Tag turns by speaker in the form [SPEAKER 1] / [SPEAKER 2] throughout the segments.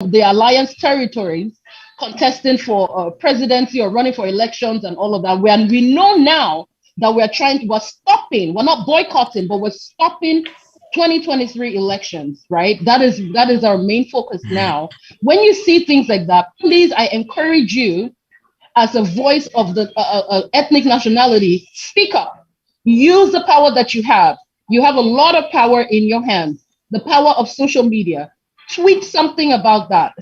[SPEAKER 1] the alliance territories contesting for presidency or running for elections and all of that. We know now that we're stopping, we're not boycotting, but we're stopping 2023 elections, right? That is our main focus now. When you see things like that, please, I encourage you as a voice of the ethnic nationality, speak up. Use the power that you have. You have a lot of power in your hands. The power of social media. Tweet something about that.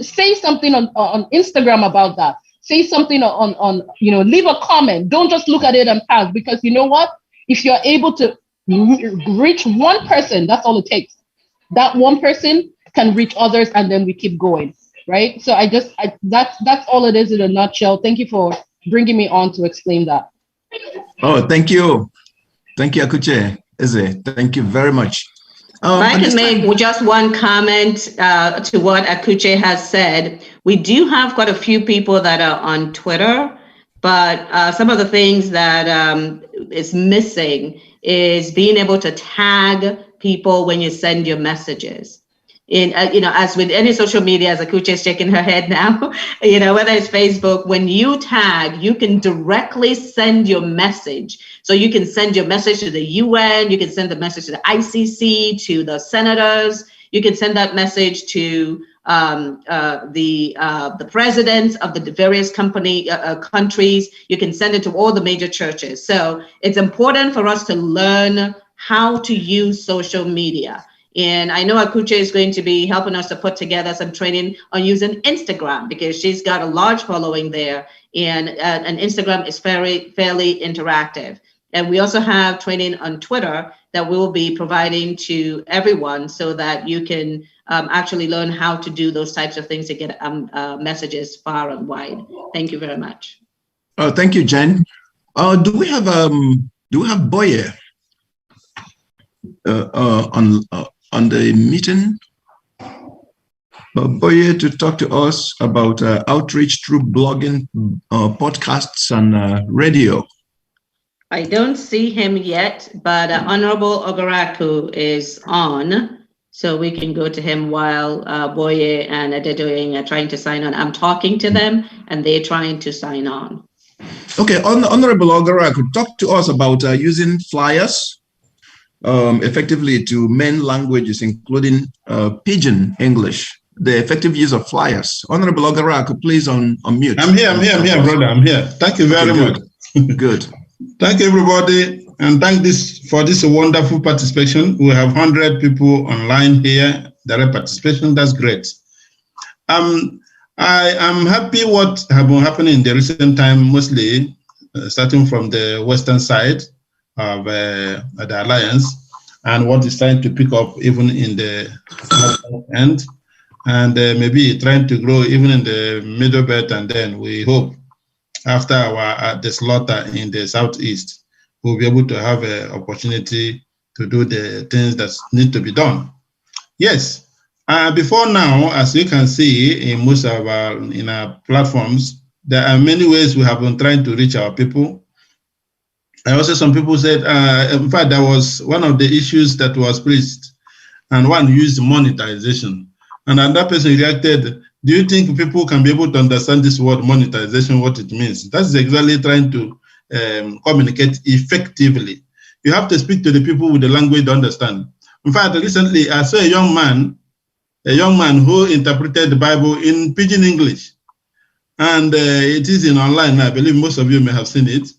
[SPEAKER 1] Say something on Instagram about that. Say something on leave a comment. Don't just look at it and pass, because you know what? If you're able to reach one person, that's all it takes. That one person can reach others, and then we keep going, right? So that's all it is in a nutshell. Thank you for bringing me on to explain that.
[SPEAKER 2] Oh, thank you. Thank you, Akuche Eze. Thank you very much.
[SPEAKER 3] I can make just one comment to what Akuche has said. We do have quite a few people that are on Twitter, but some of the things that is missing is being able to tag people when you send your messages. In as with any social media, as Akuche is shaking her head now, whether it's Facebook, when you tag, you can directly send your message. So you can send your message to the UN, you can send the message to the ICC, to the senators, you can send that message to the presidents of the various countries, you can send it to all the major churches. So it's important for us to learn how to use social media. And I know Akuche is going to be helping us to put together some training on using Instagram, because she's got a large following there, and Instagram is fairly interactive. And we also have training on Twitter that we'll be providing to everyone, so that you can actually learn how to do those types of things to get messages far and wide. Thank you very much.
[SPEAKER 2] Thank you, Jen. Do we have Boye on the meeting? Boye, to talk to us about outreach through blogging, podcasts, and radio.
[SPEAKER 3] I don't see him yet, but Honorable Ogaraku is on, so we can go to him while Boye and Adedoyin are trying to sign on. I'm talking to them, and they're trying to sign on.
[SPEAKER 2] Okay, Honorable Ogaraku, talk to us about using flyers effectively to many languages, including Pidgin English, the effective use of flyers. Honorable Ogaraku, please unmute.
[SPEAKER 4] I'm here, brother. I'm here. Thank you very much.
[SPEAKER 2] Good.
[SPEAKER 4] Thank you, everybody, and thank for this wonderful participation. We have 100 people online here, direct participation. That's great. I am happy what have been happening in the recent time, mostly starting from the western side of the alliance, and what is trying to pick up even in the end, and maybe trying to grow even in the middle belt, and then we hope after the slaughter in the southeast, we'll be able to have an opportunity to do the things that need to be done. Yes, before now, as you can see in most of our platforms, there are many ways we have been trying to reach our people. And also some people said, in fact, there was one of the issues that was preached, and one used monetization. And another person reacted, do you think people can be able to understand this word monetization, what it means? That's exactly trying to communicate effectively. You have to speak to the people with the language to understand. In fact, recently I saw a young man who interpreted the Bible in Pidgin English. And it is in online, I believe most of you may have seen it.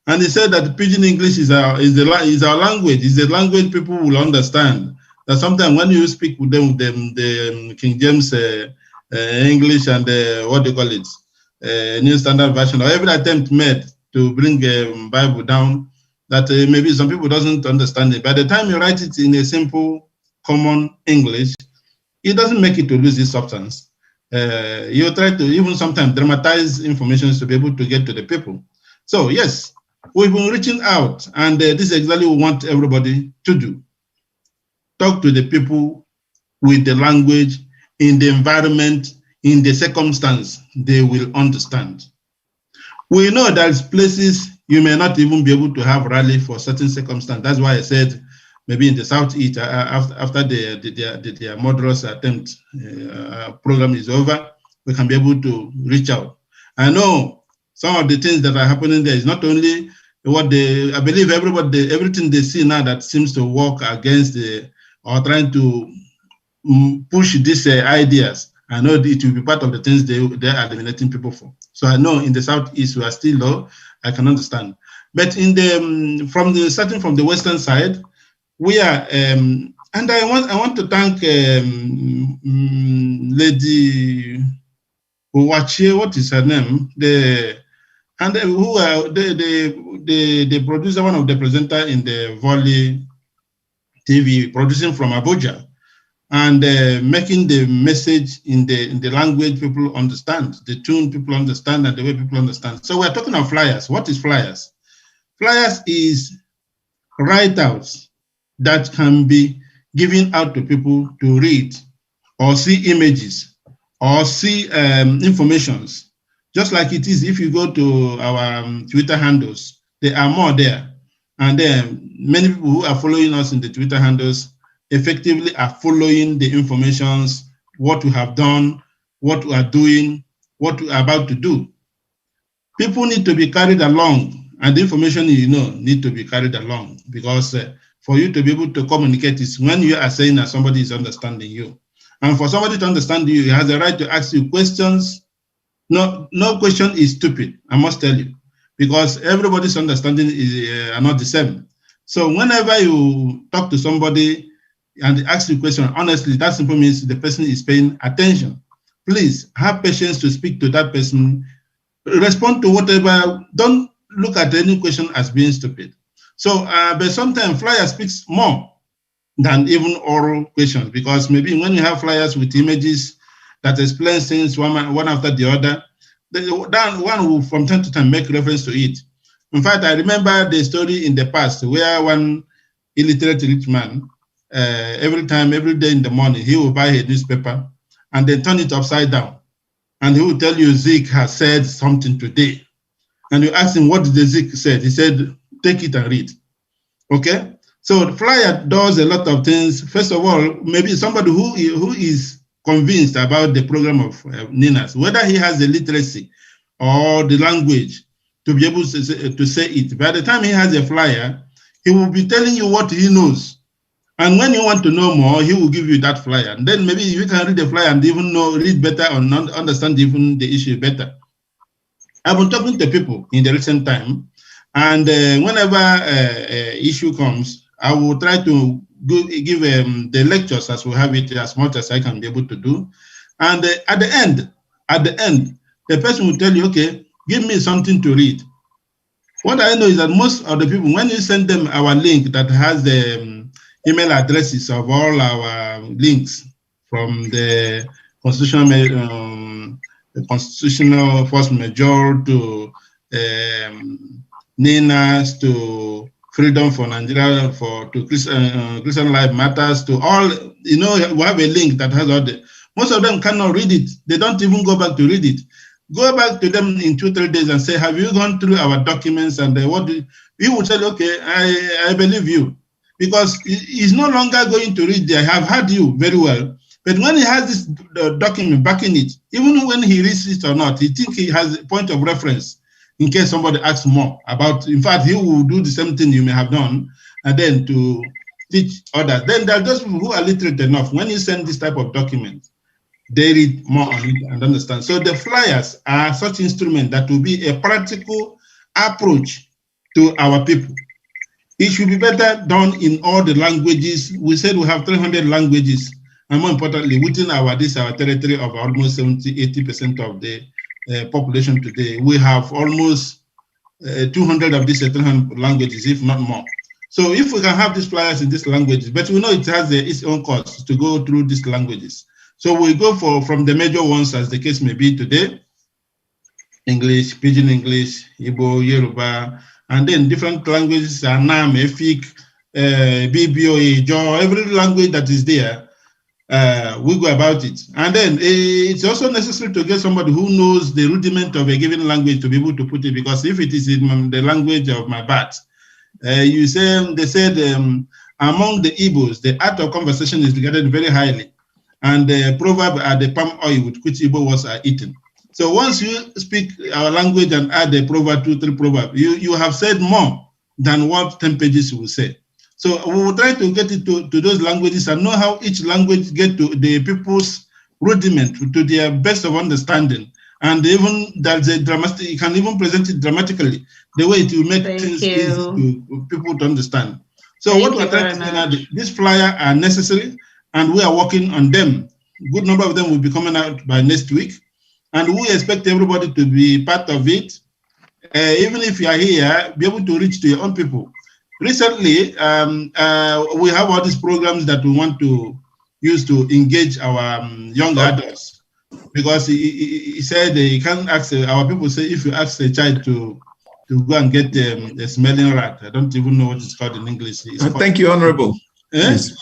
[SPEAKER 4] And he said that Pidgin English is our language, is the language people will understand. That sometimes when you speak with them, the King James English and what they call it, New Standard Version, or every attempt made to bring a Bible down, that maybe some people doesn't understand it. By the time you write it in a simple, common English, it doesn't make it to lose its substance. You try to even sometimes dramatize information to be able to get to the people. So yes, we've been reaching out, and this is exactly what we want everybody to do. Talk to the people with the language, in the environment, in the circumstance they will understand. We know there's places you may not even be able to have rally for certain circumstances. That's why I said maybe in the Southeast, after their murderous attempt program is over, we can be able to reach out. I know some of the things that are happening there is not only what I believe everything they see now that seems to work against or trying to push these ideas. I know it will be part of the things they are eliminating people for. So I know in the Southeast we are still low. I can understand, but starting from the Western side, we are. And I want to thank Lady Uwachi. What is her name? The producer, one of the presenter in the Volley TV, producing from Abuja, and making the message in the language people understand, the tune people understand, and the way people understand. So we're talking of flyers. What is flyers? Flyers is write-outs that can be given out to people to read or see images or see informations. Just like it is if you go to our Twitter handles, there are more there. And then many people who are following us in the Twitter handles effectively are following the informations, what we have done, what we are doing, what we are about to do. People need to be carried along, and the information need to be carried along, because for you to be able to communicate is when you are saying that somebody is understanding you. And for somebody to understand you, he has the right to ask you questions. No question is stupid, I must tell you, because everybody's understanding are not the same. So whenever you talk to somebody and they ask you a question, honestly, that simply means the person is paying attention. Please have patience to speak to that person. Respond to whatever. Don't look at any question as being stupid. So, but sometimes flyers speaks more than even oral questions, because maybe when you have flyers with images that explain things one after the other, that one will from time to time make reference to it. In fact, I remember the story in the past where one illiterate rich man, every day in the morning, he will buy a newspaper and then turn it upside down. And he will tell you, Zeke has said something today. And you ask him, what did the Zeke say? He said, take it and read. Okay? So the flyer does a lot of things. First of all, maybe somebody who is convinced about the program of Ninas, whether he has the literacy or the language to be able to say it. By the time he has a flyer, he will be telling you what he knows. And when you want to know more, he will give you that flyer. And then maybe you can read the flyer and even read better or understand even the issue better. I've been talking to people in the recent time, and whenever issue comes, I will try to give the lectures as we have it as much as I can be able to do. And at the end, the person will tell you, okay, give me something to read. What I know is that most of the people, when you send them our link that has the email addresses of all our links from the constitutional force majeure to NINAS to Freedom for Nigeria, to Christian Life Matters, to all, we have a link that has all the, most of them cannot read it. They don't even go back to read it. Go back to them in 2-3 days and say, have you gone through our documents? And what do you will tell, okay, I believe you. Because he's no longer going to read there. I have heard you very well. But when he has this document backing it, even when he reads it or not, he thinks he has a point of reference in case somebody asks more about, in fact, he will do the same thing you may have done, and then to teach others. Then there are those people who are literate enough. When you send this type of document, they read more on it and understand. So the flyers are such instrument that will be a practical approach to our people. It should be better done in all the languages. We said we have 300 languages, and more importantly, within our territory of almost 70-80% of the population today, we have almost 200 of these 300 languages, if not more. So if we can have these flyers in these languages, but we know it has its own cost to go through these languages. So we go from the major ones, as the case may be today: English, Pidgin English, Igbo, Yoruba, and then different languages, Anam, Efik, BBO, Jaw, every language that is there, we go about it. And then it's also necessary to get somebody who knows the rudiment of a given language to be able to put it, because if it is in the language of my birth, they said, Among the Igbos, the art of conversation is regarded very highly. And the proverb are the palm oil with which Igbo words are eaten. So once you speak our language and add a proverb, 2, 3 proverbs, you have said more than what 10 pages will say. So we will try to get it to those languages and know how each language get to the people's rudiment, to their best of understanding. And even there's a dramatic, you can even present it dramatically, the way it will make things easy to people to understand. So what we're trying to say now, these flyers are necessary and we are working on them. A good number of them will be coming out by next week. And we expect everybody to be part of it. Even if you are here, be able to reach to your own people. Recently, we have all these programs that we want to use to engage our young adults. Because he said he can't ask, our people say if you ask a child to go and get a smelling rat, I don't even know what it's called in English.
[SPEAKER 2] Thank you, Honorable.
[SPEAKER 4] Yes.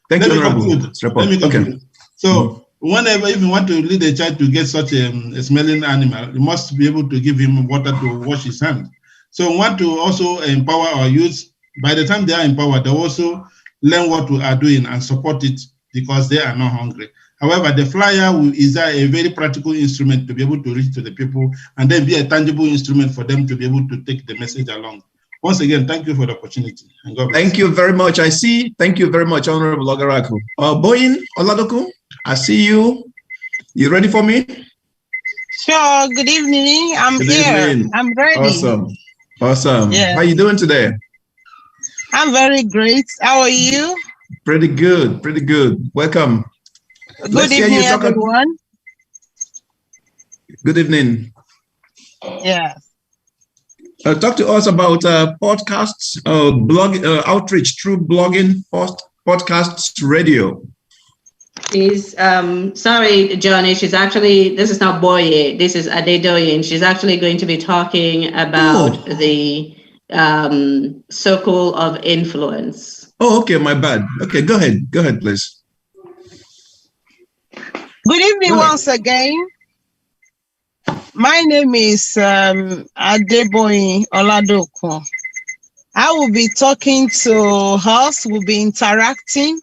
[SPEAKER 2] Thank you,
[SPEAKER 4] Honorable. Let me conclude.
[SPEAKER 2] Okay.
[SPEAKER 4] So whenever, if you want to lead a child to get such a smelling animal, you must be able to give him water to wash his hand. So we want to also empower our youth. By the time they are empowered, they also learn what we are doing and support it because they are not hungry. However, the flyer is a very practical instrument to be able to reach to the people and then be a tangible instrument for them to be able to take the message along. Once again, thank you for the opportunity. And God bless.
[SPEAKER 2] Thank you very much. I see. Thank you very much, Honorable Ogaraku. Boyin Oladoku, I see you. You ready for me?
[SPEAKER 5] Sure. Good evening. I'm here.
[SPEAKER 2] Evening.
[SPEAKER 5] I'm ready.
[SPEAKER 2] Awesome. Awesome.
[SPEAKER 5] Yeah.
[SPEAKER 2] How are you doing today?
[SPEAKER 5] I'm very great. How are you?
[SPEAKER 2] Pretty good. Pretty good. Welcome.
[SPEAKER 5] Good evening, everyone.
[SPEAKER 2] Good evening.
[SPEAKER 5] Yes.
[SPEAKER 2] Talk to us about podcasts, blog outreach through blogging, podcasts, radio.
[SPEAKER 3] Sorry, Johnny. She's actually, this is not Boye. This is Adedoyin. She's actually going to be talking about the circle of influence.
[SPEAKER 2] Oh, okay. My bad. Okay, go ahead. Go ahead, please.
[SPEAKER 5] Good evening once again. My name is Adeboyin Oladokun. I will be talking to us, we'll be interacting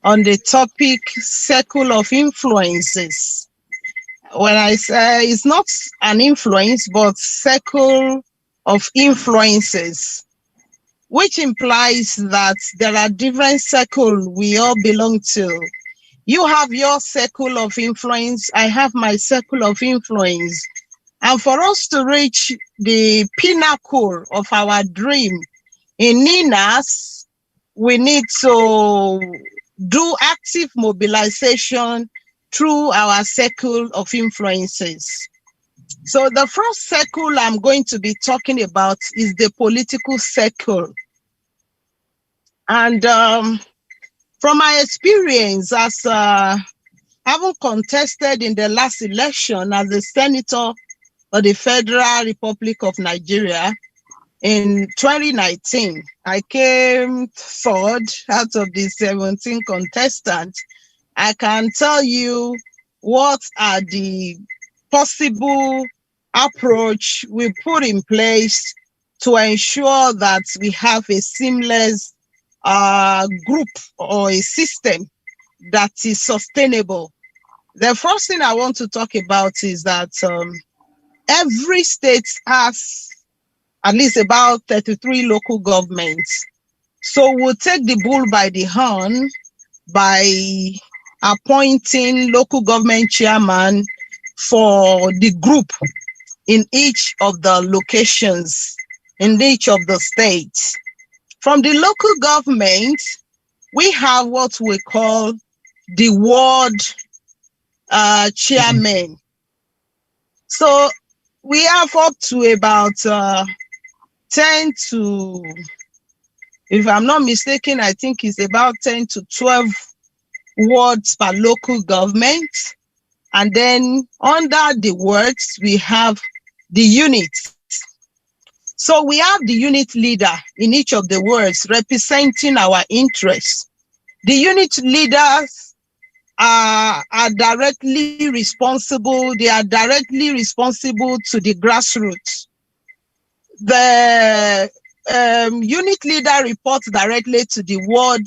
[SPEAKER 5] on the topic circle of influences. When I say it's not an influence, but circle of influences, which implies that there are different circles we all belong to. You have your circle of influence, I have my circle of influence. And for us to reach the pinnacle of our dream in Ninas, we need to do active mobilization through our circle of influences. So the first circle I'm going to be talking about is the political circle. And from my experience as having contested in the last election as a senator of the Federal Republic of Nigeria in 2019, I came third out of the 17 contestants. I can tell you what are the possible approach we put in place to ensure that we have a seamless group or a system that is sustainable. The first thing I want to talk about is that every state has at least about 33 local governments. So we'll take the bull by the horn by appointing local government chairman for the group in each of the locations, in each of the states. From the local government, we have what we call the ward chairman. So we have up to about 10 to, if I'm not mistaken, I think it's about 10 to 12 wards per local government. And then under the wards, we have the units. So we have the unit leader in each of the wards representing our interests. The unit leaders are directly responsible. They are directly responsible to the grassroots. The unit leader reports directly to the ward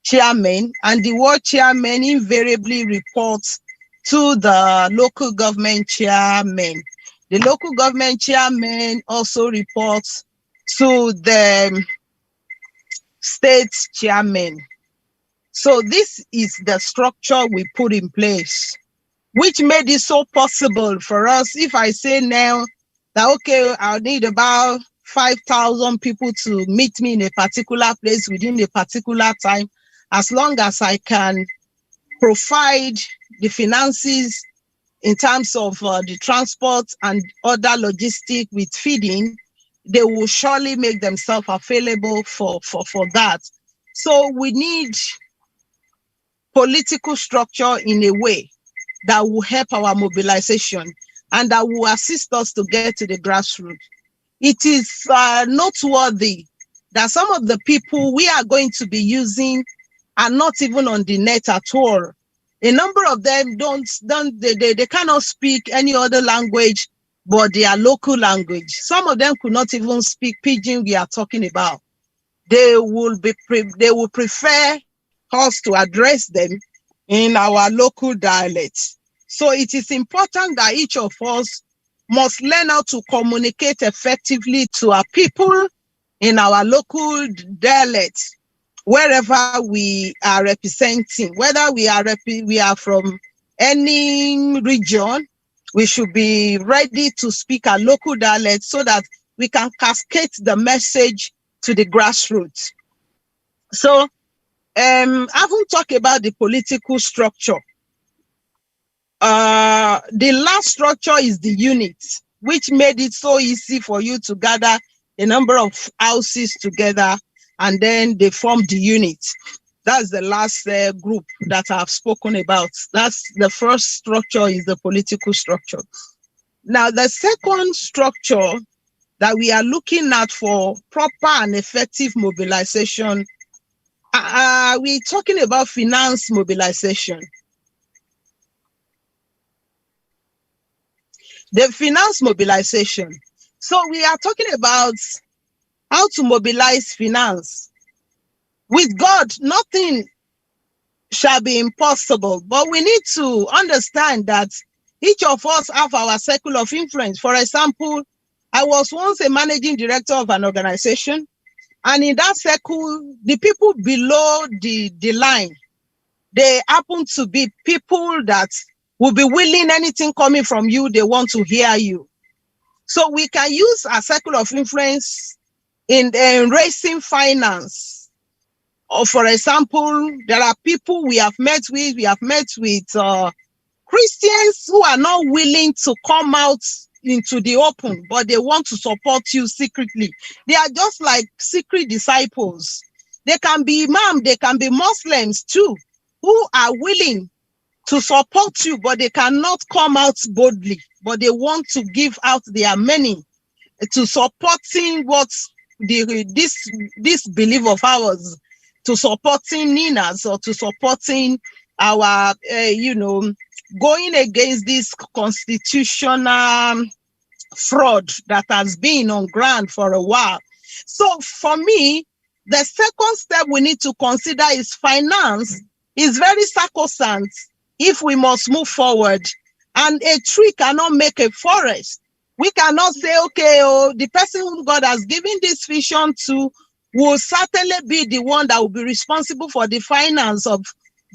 [SPEAKER 5] chairman, and the ward chairman invariably reports to the local government chairman. The local government chairman also reports to the state chairman. So this is the structure we put in place, which made it so possible for us. If I say now that, okay, I'll need about 5,000 people to meet me in a particular place within a particular time, as long as I can provide the finances in terms of the transport and other logistics with feeding, they will surely make themselves available for that. So we need political structure in a way that will help our mobilization and that will assist us to get to the grassroots. It is noteworthy that some of the people we are going to be using are not even on the net at all. A number of them they cannot speak any other language but their local language. Some of them could not even speak Pidgin we are talking about. They will prefer us to address them in our local dialects. So it is important that each of us must learn how to communicate effectively to our people in our local dialects, wherever we are representing, whether we are from any region. We should be ready to speak our local dialect so that we can cascade the message to the grassroots. So I haven't talked about the political structure. The last structure is the unit, which made it so easy for you to gather a number of houses together and then they form the unit. That's the last group that I've spoken about. That's the first structure, is the political structure. Now, the second structure that we are looking at for proper and effective mobilization, we're talking about finance mobilization. The finance mobilization. So we are talking about how to mobilize finance. With God, nothing shall be impossible, but we need to understand that each of us have our circle of influence. For example, I was once a managing director of an organization, and in that circle, the people below the line, they happen to be people that will be willing, anything coming from you, they want to hear you. So we can use our circle of influence in raising finance. Or for example, there are people we have met with Christians who are not willing to come out into the open, but they want to support you secretly. They are just like secret disciples. They can be imam, they can be Muslims too, who are willing to support you, but they cannot come out boldly, but they want to give out their money to supporting what this belief of ours, to supporting Ninas or to supporting our, going against this constitutional fraud that has been on ground for a while. So for me, the second step we need to consider is finance is very sacrosanct if we must move forward. And a tree cannot make a forest. We cannot say, okay, the person whom God has given this vision to will certainly be the one that will be responsible for the finance of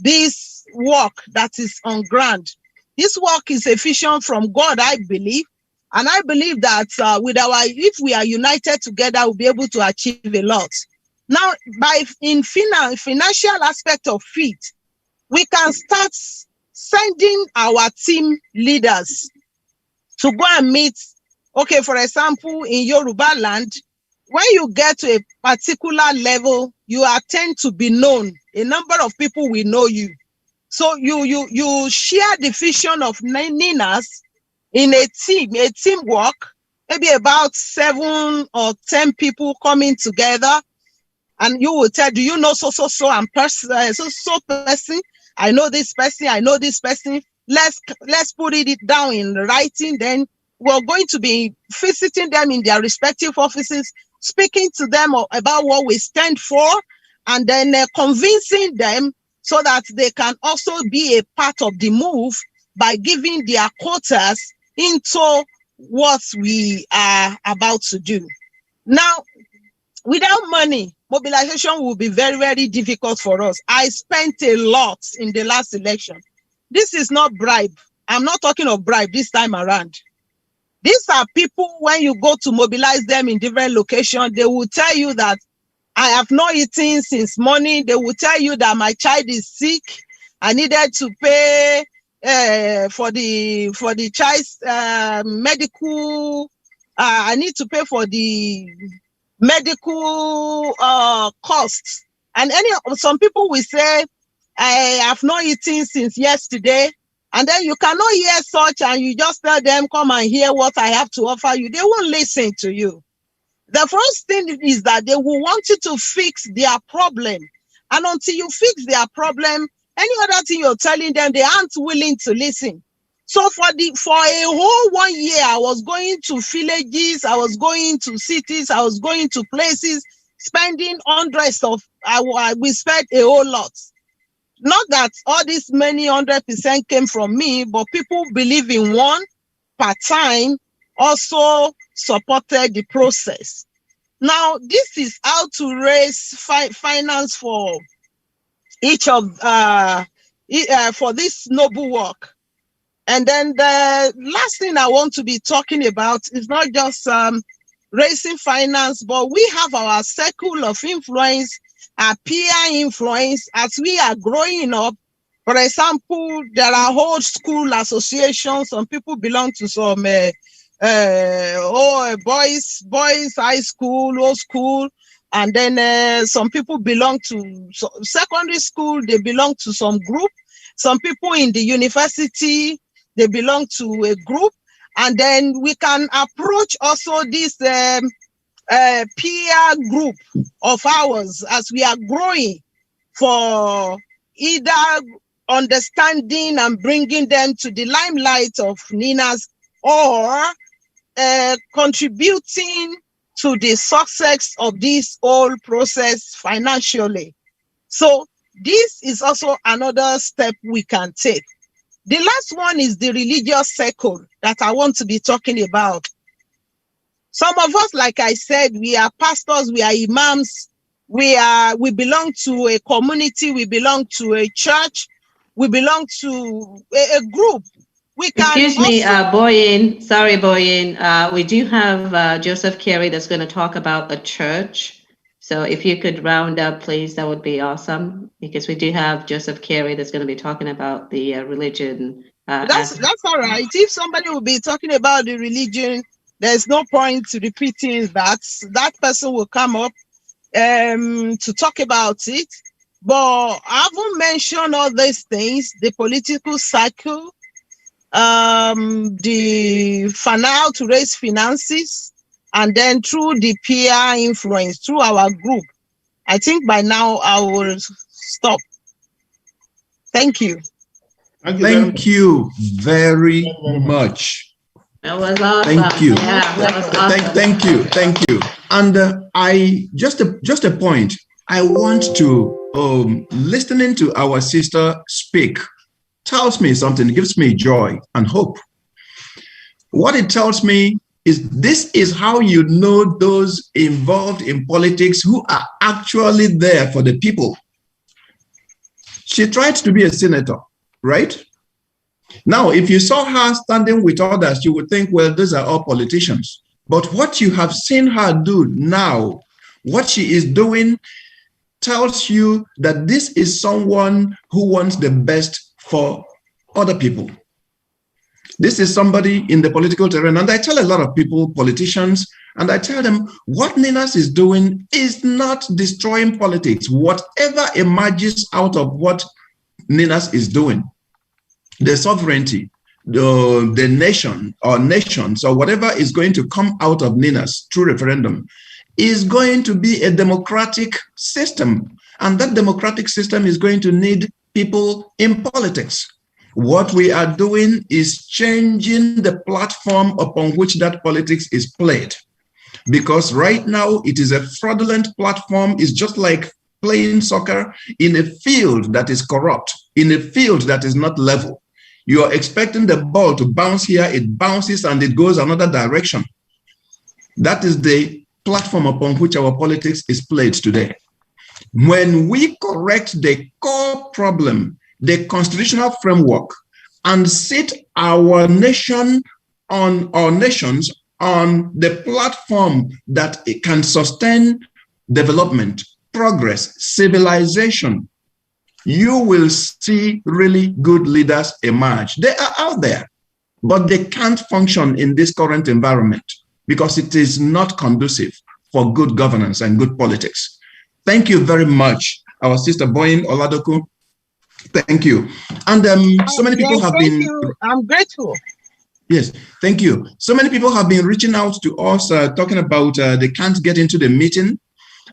[SPEAKER 5] this work that is on ground. This work is a vision from God, I believe. And I believe that if we are united together, we'll be able to achieve a lot. Now, in financial aspect of it, we can start sending our team leaders to go and meet. Okay, for example, in Yoruba land, when you get to a particular level, you tend to be known. A number of people will know you. So you share the vision of Ninas in a teamwork, maybe about 7 or 10 people coming together, and you will tell, do you know so and person? I know this person. I know this person. Let's put it down in writing. Then we're going to be visiting them in their respective offices speaking to them about what we stand for, and then convincing them so that they can also be a part of the move by giving their quotas into what we are about to do. Now, without money, mobilization will be very, very difficult for us. I spent a lot in the last election. This is not bribe. I'm not talking of bribe this time around. These are people, when you go to mobilize them in different locations, they will tell you that I have not eaten since morning. They will tell you that my child is sick. I needed to pay for the child's medical. I need to pay for the medical costs. And some people will say, I have not eaten since yesterday. And then you cannot hear such, and you just tell them, come and hear what I have to offer you. They won't listen to you. The first thing is that they will want you to fix their problem. And until you fix their problem, any other thing you're telling them, they aren't willing to listen. So for a whole 1 year, I was going to villages, I was going to cities, I was going to places, spending hundreds of, we spent a whole lot. Not that all this many 100% came from me, but people believe in one part-time also supported the process. Now, this is how to raise finance for each of, for this noble work. And then the last thing I want to be talking about is not just raising finance, but we have our circle of influence, our peer influence as we are growing up. For example, there are whole school associations. Some people belong to some boys high school, old school, and then some people belong to secondary school. They belong to some group. Some people in the university, they belong to a group, and then we can approach also this peer group of ours as we are growing for either understanding and bringing them to the limelight of NINAS, or contributing to the success of this whole process financially. So this is also another step we can take. The last one is the religious circle that I want to be talking about. Some of us, like I said, we are pastors, we are imams, we belong to a community, we belong to a church, we belong to a group. We can
[SPEAKER 3] Excuse me, Boyin. Sorry, Boyin. We do have Joseph Carey that's going to talk about the church. So if you could round up, please, that would be awesome, because we do have Joseph Carey that's going to be talking about the religion.
[SPEAKER 5] That's all right. If somebody will be talking about the religion, there's no point repeating that. That person will come up to talk about it. But I haven't mentioned all these things, the political cycle, the finance to raise finances, and then through the peer influence, through our group. I think by now I will stop. Thank you.
[SPEAKER 2] Thank you very much.
[SPEAKER 3] That was awesome.
[SPEAKER 2] Thank you.
[SPEAKER 3] Yeah, that was awesome.
[SPEAKER 2] Thank you. And I just a point. I want to listening to our sister speak tells me something, gives me joy and hope. What it tells me is this is how you know those involved in politics who are actually there for the people. She tried to be a senator, right? Now, if you saw her standing with others, you would think, well, these are all politicians. But what you have seen her do now, what she is doing, tells you that this is someone who wants the best for other people. This is somebody in the political terrain. And I tell a lot of people, politicians, and I tell them what NINAS is doing is not destroying politics. Whatever emerges out of what NINAS is doing, the sovereignty, the nation or nations or whatever is going to come out of NINAS through referendum is going to be a democratic system. And that democratic system is going to need people in politics. What we are doing is changing the platform upon which that politics is played. because right now it is a fraudulent platform. It's just like playing soccer in a field that is corrupt, in a field that is not level. You are expecting the ball to bounce here, it bounces and it goes another direction. That is the platform upon which our politics is played today. When we correct the core problem, the constitutional framework, and sit our nation on our nations on the platform that it can sustain development, progress, civilization, you will see really good leaders emerge. They are out there, but they can't function in this current environment because it is not conducive for good governance and good politics. Thank you very much, our sister Boyin Oladoku. Thank you. And so many people have been...
[SPEAKER 5] I'm grateful.
[SPEAKER 2] Yes, thank you. So many people have been reaching out to us, talking about they can't get into the meeting.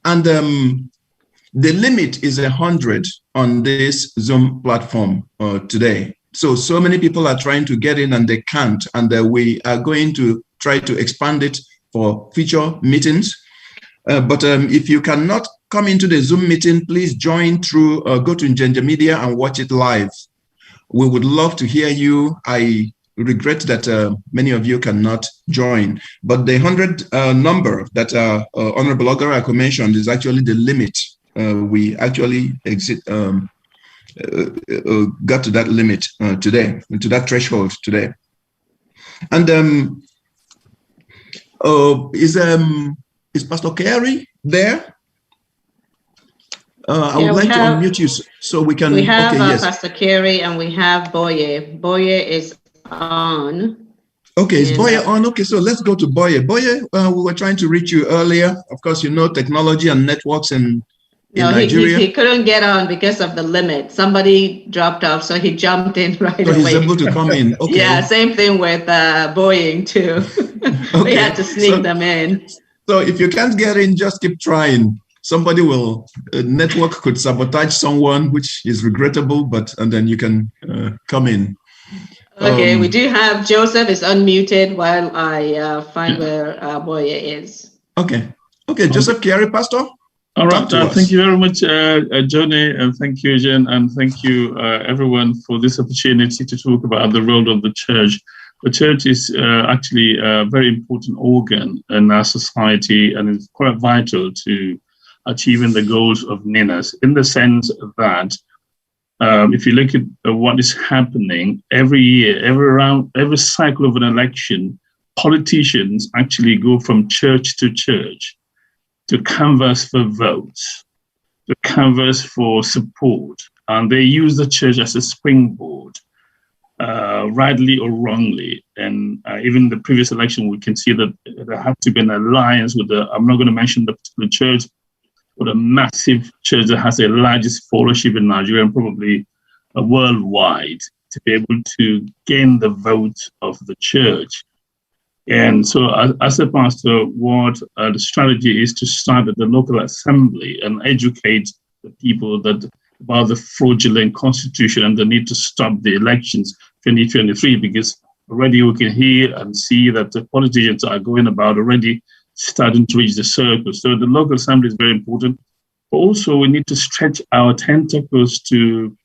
[SPEAKER 2] And the limit is 100 on this Zoom platform today. So many people are trying to get in and they can't. And we are going to try to expand it for future meetings. But if you cannot come into the Zoom meeting, please join through, go to Njenje Media and watch it live. We would love to hear you. I regret that many of you cannot join, but the 100 number that Honorable Ogarako mentioned is actually the limit. We actually got to that limit today, to that threshold today. And is Pastor Carey there? I would like to unmute you so we can.
[SPEAKER 3] We have
[SPEAKER 2] okay, yes.
[SPEAKER 3] Pastor Carey and we have Boye. Boye is on.
[SPEAKER 2] Okay, is Boye on? Okay, so let's go to Boye. Boye, we were trying to reach you earlier. Of course, you know technology and networks in Nigeria.
[SPEAKER 3] He couldn't get on because of the limit. Somebody dropped off, so he jumped in right away.
[SPEAKER 2] So he's able to come in. Okay.
[SPEAKER 3] Yeah, same thing with Boeing too.
[SPEAKER 2] Okay.
[SPEAKER 3] We had to sneak them in.
[SPEAKER 2] So if you can't get in, just keep trying. Somebody will, a network could sabotage someone, which is regrettable, and then you can come in.
[SPEAKER 3] Okay, we do have Joseph is unmuted while I find where Boye is.
[SPEAKER 2] Okay, Joseph Kiari, Pastor.
[SPEAKER 6] All right, thank you very much, Johnny, and thank you, Jen, and thank you, everyone, for this opportunity to talk about the role of the church. The church is actually a very important organ in our society, and it's quite vital to achieving the goals of NINAS, in the sense that if you look at what is happening every year, every cycle of an election, politicians actually go from church to church to canvass for votes, to canvass for support, and they use the church as a springboard, rightly or wrongly. And even the previous election, we can see that there had to be an alliance with I'm not going to mention the particular church, but a massive church that has the largest followership in Nigeria and probably worldwide, to be able to gain the vote of the church. And so as a pastor, what the strategy is to start at the local assembly and educate the people about the fraudulent constitution and the need to stop the elections 2023, because already we can hear and see that the politicians are going about already starting to reach the circle. So the local assembly is very important, but also we need to stretch our tentacles to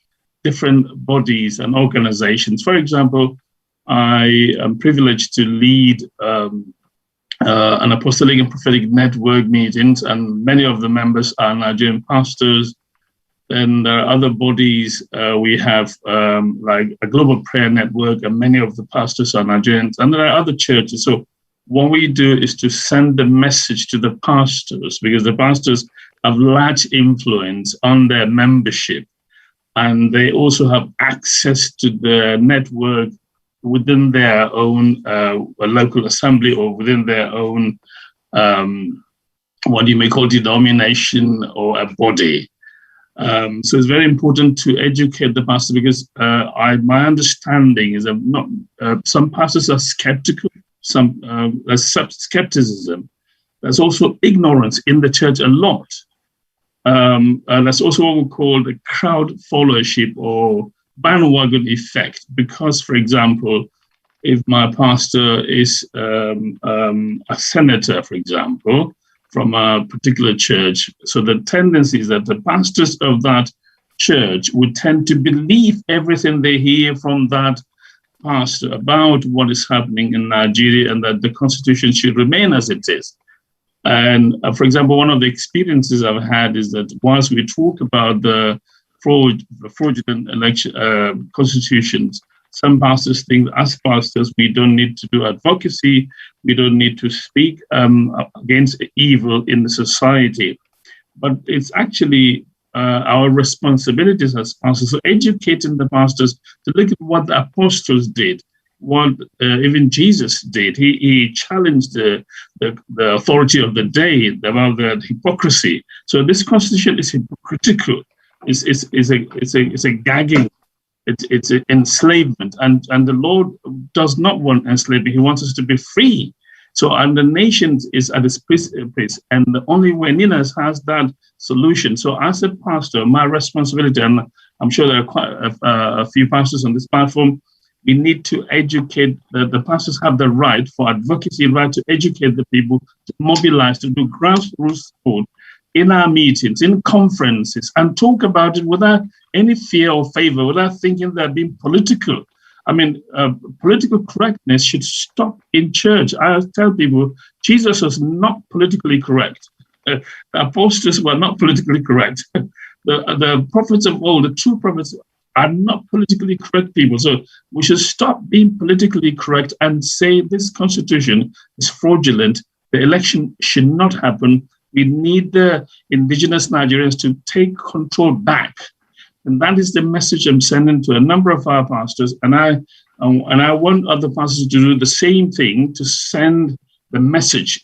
[SPEAKER 6] different bodies and organizations. For example, I am privileged to lead an apostolic and prophetic network meetings, and many of the members are Nigerian pastors. And there are other bodies. We have like a global prayer network, and many of the pastors are Nigerians, and there are other churches. So what we do is to send the message to the pastors, because the pastors have large influence on their membership, and they also have access to the network within their own local assembly or within their own, what you may call denomination or a body. So it's very important to educate the pastor, because my understanding is that some pastors are skeptical. There's skepticism. There's also ignorance in the church a lot. And that's also what we call the crowd followership or bandwagon effect. Because, for example, if my pastor is a senator, for example, from a particular church. So the tendency is that the pastors of that church would tend to believe everything they hear from that pastor about what is happening in Nigeria and that the constitution should remain as it is. And for example, one of the experiences I've had is that once we talk about the fraudulent election constitutions, some pastors think as pastors, we don't need to do advocacy, we don't need to speak against evil in the society. But it's actually our responsibilities as pastors, so educating the pastors to look at what the apostles did, what even Jesus did. He challenged the authority of the day about the hypocrisy. So this constitution is hypocritical. It's a gagging. It's an enslavement, and the Lord does not want enslavement. He wants us to be free. So, and the nation is at its place, and only when Ninas has that solution. So, as a pastor, my responsibility, and I'm sure there are quite a few pastors on this platform, we need to educate. The pastors have the right for advocacy, right to educate the people, to mobilize, to do grassroots support in our meetings, in conferences, and talk about it without any fear or favor, without thinking they're being political. I mean, political correctness should stop in church. I tell people, Jesus was not politically correct. The apostles were not politically correct. The prophets of old, the true prophets, are not politically correct people. So we should stop being politically correct and say this constitution is fraudulent. The election should not happen. We need the indigenous Nigerians to take control back. And that is the message I'm sending to a number of our pastors. And I want other pastors to do the same thing, to send the message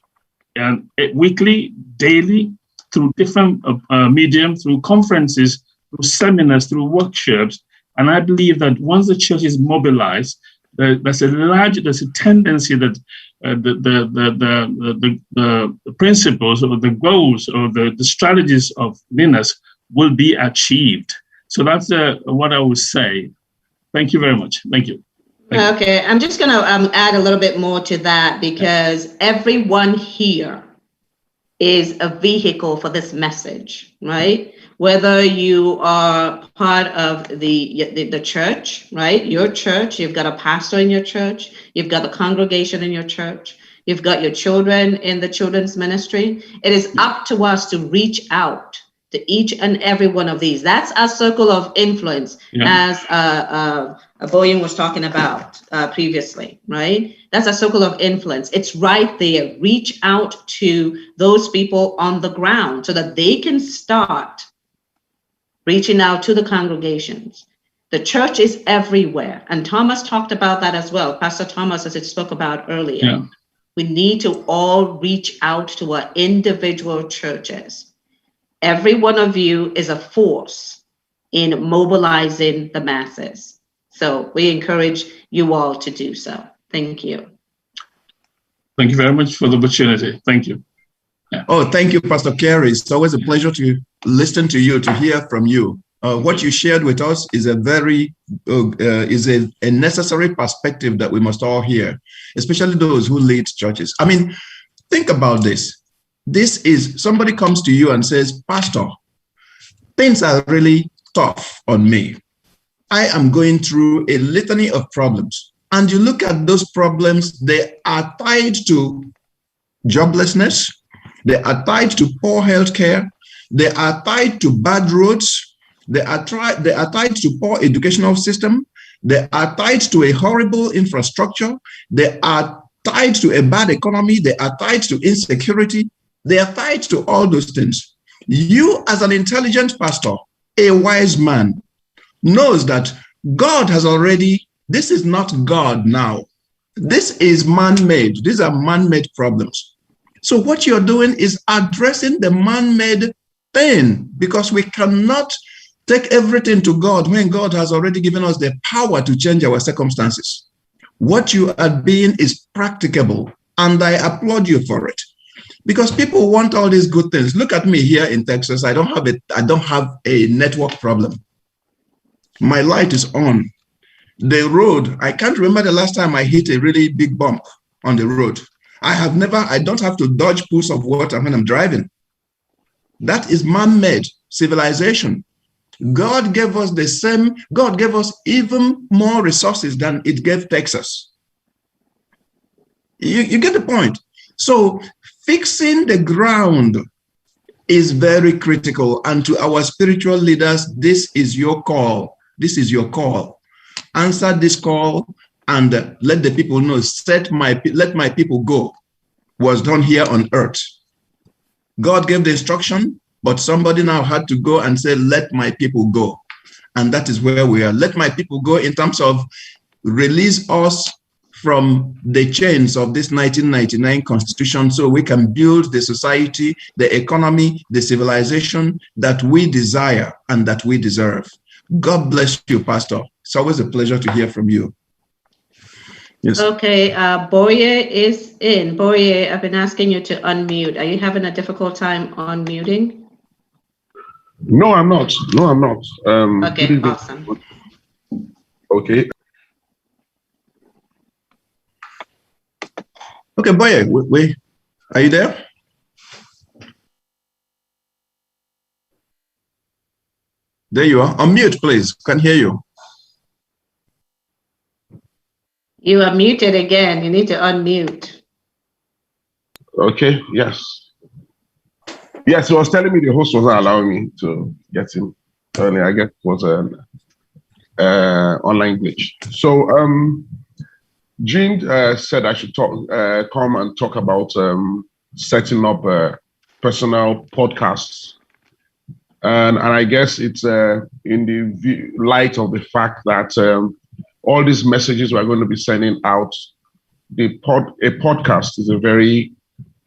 [SPEAKER 6] weekly, daily, through different mediums, through conferences, through seminars, through workshops. And I believe that once the church is mobilized, there's a tendency that the principles or the goals or the strategies of Ninas will be achieved. So that's what I would say. Thank you very much. Thank you.
[SPEAKER 3] Okay, I'm just going to add a little bit more to that, because everyone here is a vehicle for this message, right? Whether you are part of the church, right? Your church, you've got a pastor in your church, you've got the congregation in your church, you've got your children in the children's ministry. It is up to us to reach out to each and every one of these. That's our circle of influence, as Boyan was talking about previously, right? That's a circle of influence. It's right there. Reach out to those people on the ground so that they can start reaching out to the congregations. The church is everywhere. And Thomas talked about that as well. Pastor Thomas, as it spoke about earlier. Yeah. We need to all reach out to our individual churches. Every one of you is a force in mobilizing the masses. So we encourage you all to do so. Thank you.
[SPEAKER 6] Thank you very much for the opportunity. Thank you.
[SPEAKER 2] Yeah. Oh, thank you, Pastor Kerry. It's always a pleasure to listen to you, to hear from you. What you shared with us is a very a necessary perspective that we must all hear, especially those who lead churches. I mean, think about this. This is somebody comes to you and says, Pastor, things are really tough on me. I am going through a litany of problems. And you look at those problems, they are tied to joblessness. They are tied to poor health care. They are tied to bad roads. They are tied to poor educational system. They are tied to a horrible infrastructure. They are tied to a bad economy. They are tied to insecurity. They are tied to all those things. You, as an intelligent pastor, a wise man, knows that God has already, this is not God now. This is man-made. These are man-made problems. So what you're doing is addressing the man-made thing, because we cannot take everything to God when God has already given us the power to change our circumstances. What you are being is practicable, and I applaud you for it. Because people want all these good things. Look at me here in Texas. I don't have a network problem. My light is on. The road, I can't remember the last time I hit a really big bump on the road. I don't have to dodge pools of water when I'm driving. That is man-made civilization. God gave us God gave us even more resources than it gave Texas. You get the point. So fixing the ground is very critical. And to our spiritual leaders, this is your call. This is your call. Answer this call and let the people know, let my people go was done here on earth. God gave the instruction, but somebody now had to go and say, let my people go. And that is where we are. Let my people go in terms of release us from the chains of this 1999 Constitution so we can build the society, the economy, the civilization that we desire and that we deserve. God bless you, Pastor. It's always a pleasure to hear from you. Yes.
[SPEAKER 3] Okay, Boye is in. Boye, I've been asking you to unmute. Are you having a difficult time unmuting?
[SPEAKER 7] No, I'm not. No, I'm not.
[SPEAKER 3] Okay, awesome.
[SPEAKER 7] Okay.
[SPEAKER 2] Okay, Boye, wait. Are you there? There you are. Unmute, please. Can't hear you.
[SPEAKER 3] You are muted again. You need to unmute.
[SPEAKER 7] Okay, yes. Yes, he was telling me the host was not allowing me to get him earlier. I guess it was an online glitch. So, Jean said I should come and talk about setting up personal podcasts. And I guess it's in the light of the fact that all these messages we're going to be sending out, a podcast is a very,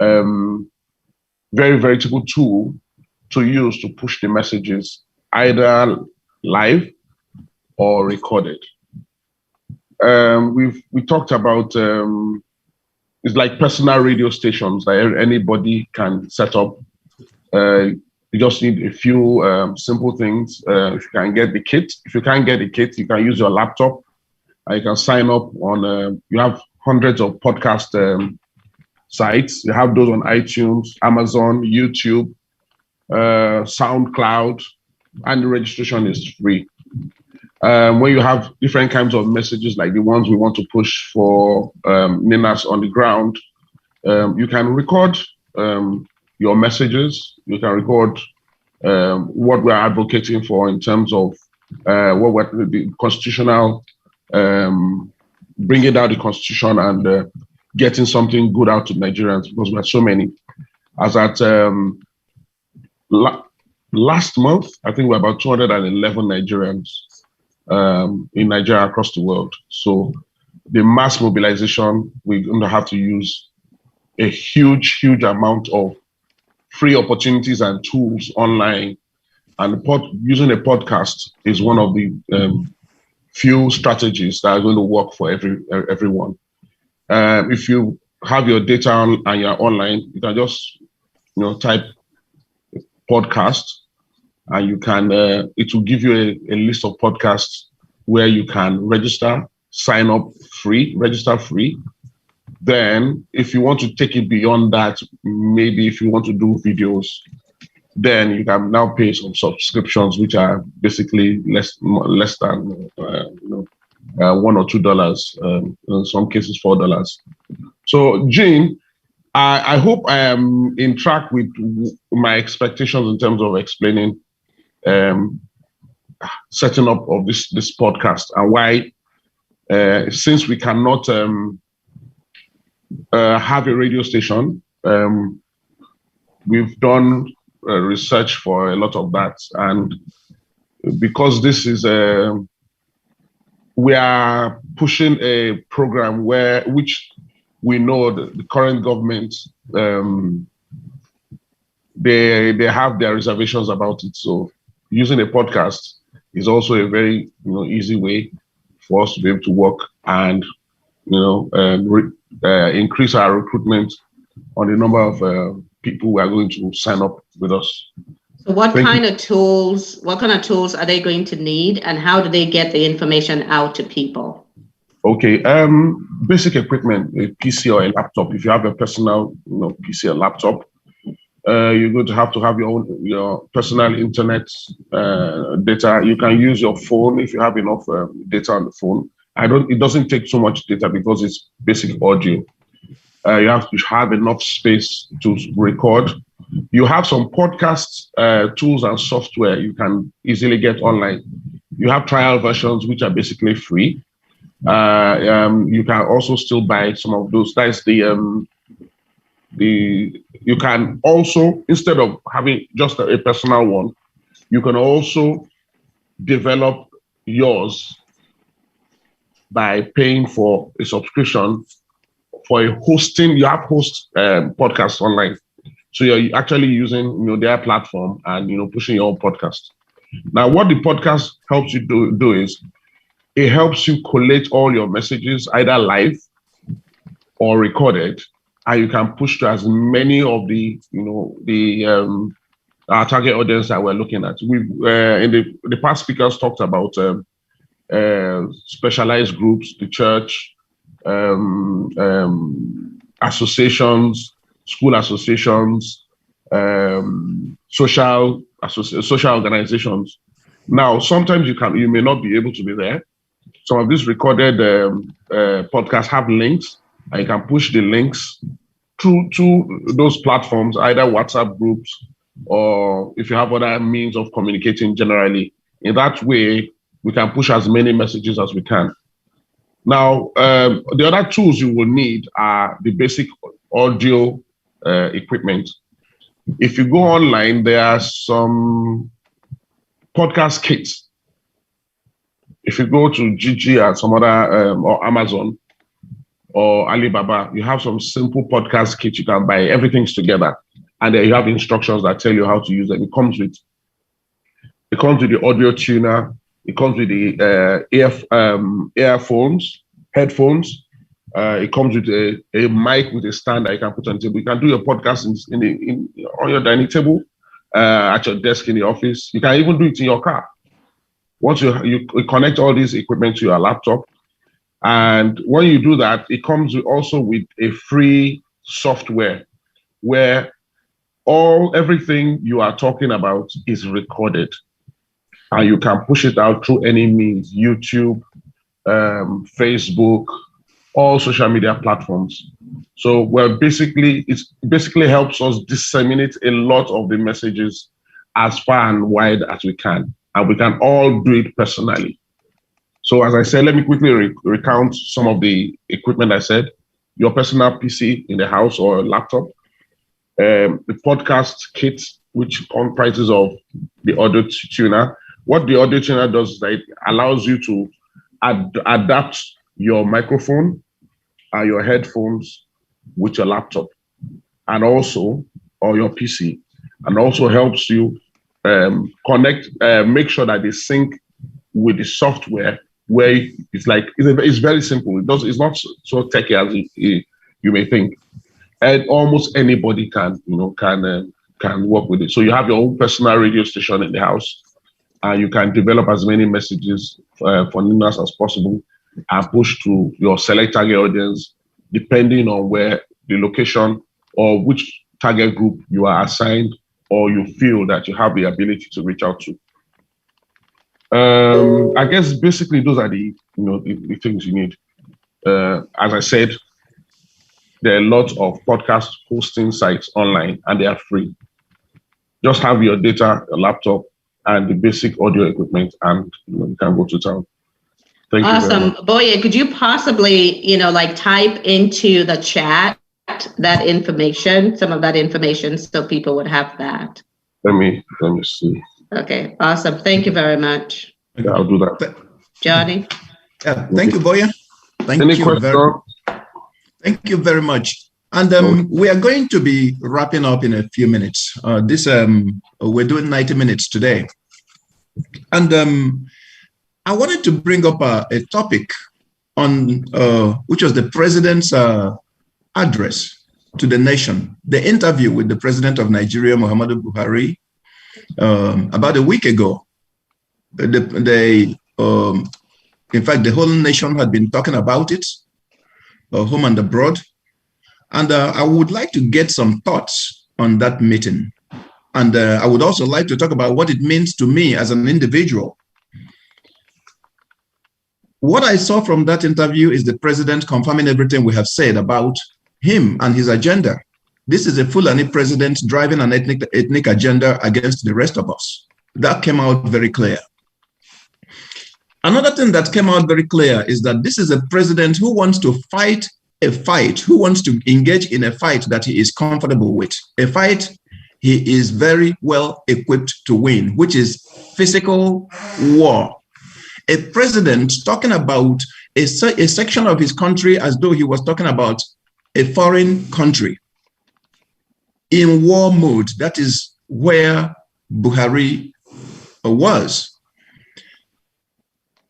[SPEAKER 7] very veritable tool to use to push the messages either live or recorded. We talked about it's like personal radio stations that anybody can set up. You just need a few simple things. If you can get the kit, if you can't get the kit, you can use your laptop. You can sign up on. You have hundreds of podcast sites. You have those on iTunes, Amazon, YouTube, SoundCloud, and the registration is free. When you have different kinds of messages like the ones we want to push for Ninas on the ground, you can record your messages. You can record what we're advocating for in terms of what the constitutional, bringing down the constitution and getting something good out to Nigerians, because we have so many. As at last month, I think we're about 211 Nigerians in Nigeria across the world. So the mass mobilization, we're going to have to use a huge, huge amount of free opportunities and tools online. And using a podcast is one of the few strategies that are going to work for everyone. If you have your data on and you're online, you can just type podcast, and you can it will give you a list of podcasts where you can register, sign up free, register free. Then if you want to take it beyond that, maybe if you want to do videos, then you can now pay some subscriptions, which are basically less than $1 or $2, in some cases $4. So Jean, I hope I am in track with my expectations in terms of explaining setting up of this podcast and why, since we cannot have a radio station, we've done research for a lot of that, and because this is we are pushing a program which we know that the current government they have their reservations about it. So using a podcast is also a very easy way for us to be able to work and increase our recruitment on the number of people who are going to sign up with us.
[SPEAKER 3] So what kind of tools are they going to need, and how do they get the information out to people?
[SPEAKER 7] Okay, basic equipment, a PC or a laptop. If you have a personal, PC or laptop, you're going to have your personal internet data. You can use your phone if you have enough data on the phone. It doesn't take so much data because it's basic audio. You have to have enough space to record. You have some podcast tools and software you can easily get online. You have trial versions which are basically free. You can also still buy some of those. That's you can also, instead of having just a personal one, you can also develop yours by paying for a subscription for a hosting. You have host podcasts online. So you're actually using their platform and pushing your own podcast. Now, what the podcast helps you do is it helps you collate all your messages, either live or recorded, and you can push to as many of our target audience that we're looking at. We've in the past speakers talked about specialized groups, the church, associations, school associations, social organizations. Now, sometimes you may not be able to be there. Some of these recorded podcasts have links, and you can push the links to those platforms, either WhatsApp groups, or if you have other means of communicating generally. In that way, we can push as many messages as we can. Now, the other tools you will need are the basic audio equipment. If you go online, there are some podcast kits. If you go to Gigi and some other, or Amazon or Alibaba, you have some simple podcast kits you can buy. Everything's together. And then you have instructions that tell you how to use them. It comes with the audio tuner. It comes with the earphones, headphones. It comes with a mic with a stand that you can put on the table. You can do your podcast on your dining table, at your desk in the office. You can even do it in your car. Once you connect all these equipment to your laptop, and when you do that, it comes also with a free software where everything you are talking about is recorded, and you can push it out through any means: YouTube, Facebook, all social media platforms. So it basically helps us disseminate a lot of the messages as far and wide as we can, and we can all do it personally. So as I said, let me quickly recount some of the equipment I said: your personal PC in the house or laptop, the podcast kit, which comprises of the audio tuner. What the audio tuner does is that it allows you to adapt your microphone and your headphones with your laptop, and also, or your PC, and also helps you connect, make sure that they sync with the software, where it's very simple. It's not so techy as you may think, and almost anybody can work with it. So you have your own personal radio station in the house, and you can develop as many messages for listeners as possible and push to your select target audience, depending on where the location or which target group you are assigned or you feel that you have the ability to reach out to. I guess basically those are the things you need. As I said, there are lots of podcast hosting sites online, and they are free. Just have your data, your laptop, and the basic audio equipment, and you can go to town. Thank you.
[SPEAKER 3] Awesome. Boye, could you possibly, type into the chat that information, some of that information, so people would have that?
[SPEAKER 7] Let me see.
[SPEAKER 3] Okay, awesome. Thank you very much.
[SPEAKER 7] Yeah, I'll do that.
[SPEAKER 3] Johnny?
[SPEAKER 2] Yeah, thank you, Boye. Thank you very much. And we are going to be wrapping up in a few minutes. We're doing 90 minutes today. And I wanted to bring up a topic on which was the president's address to the nation, the interview with the president of Nigeria, Muhammadu Buhari, about a week ago. In fact, the whole nation had been talking about it, home and abroad. And I would like to get some thoughts on that meeting. And I would also like to talk about what it means to me as an individual. What I saw from that interview is the president confirming everything we have said about him and his agenda. This is a Fulani president driving an ethnic agenda against the rest of us. That came out very clear. Another thing that came out very clear is that this is a president who wants to fight a fight, who wants to engage in a fight that he is comfortable with, a fight he is very well equipped to win, which is physical war. A president talking about a section of his country as though he was talking about a foreign country in war mode. That is where Buhari was.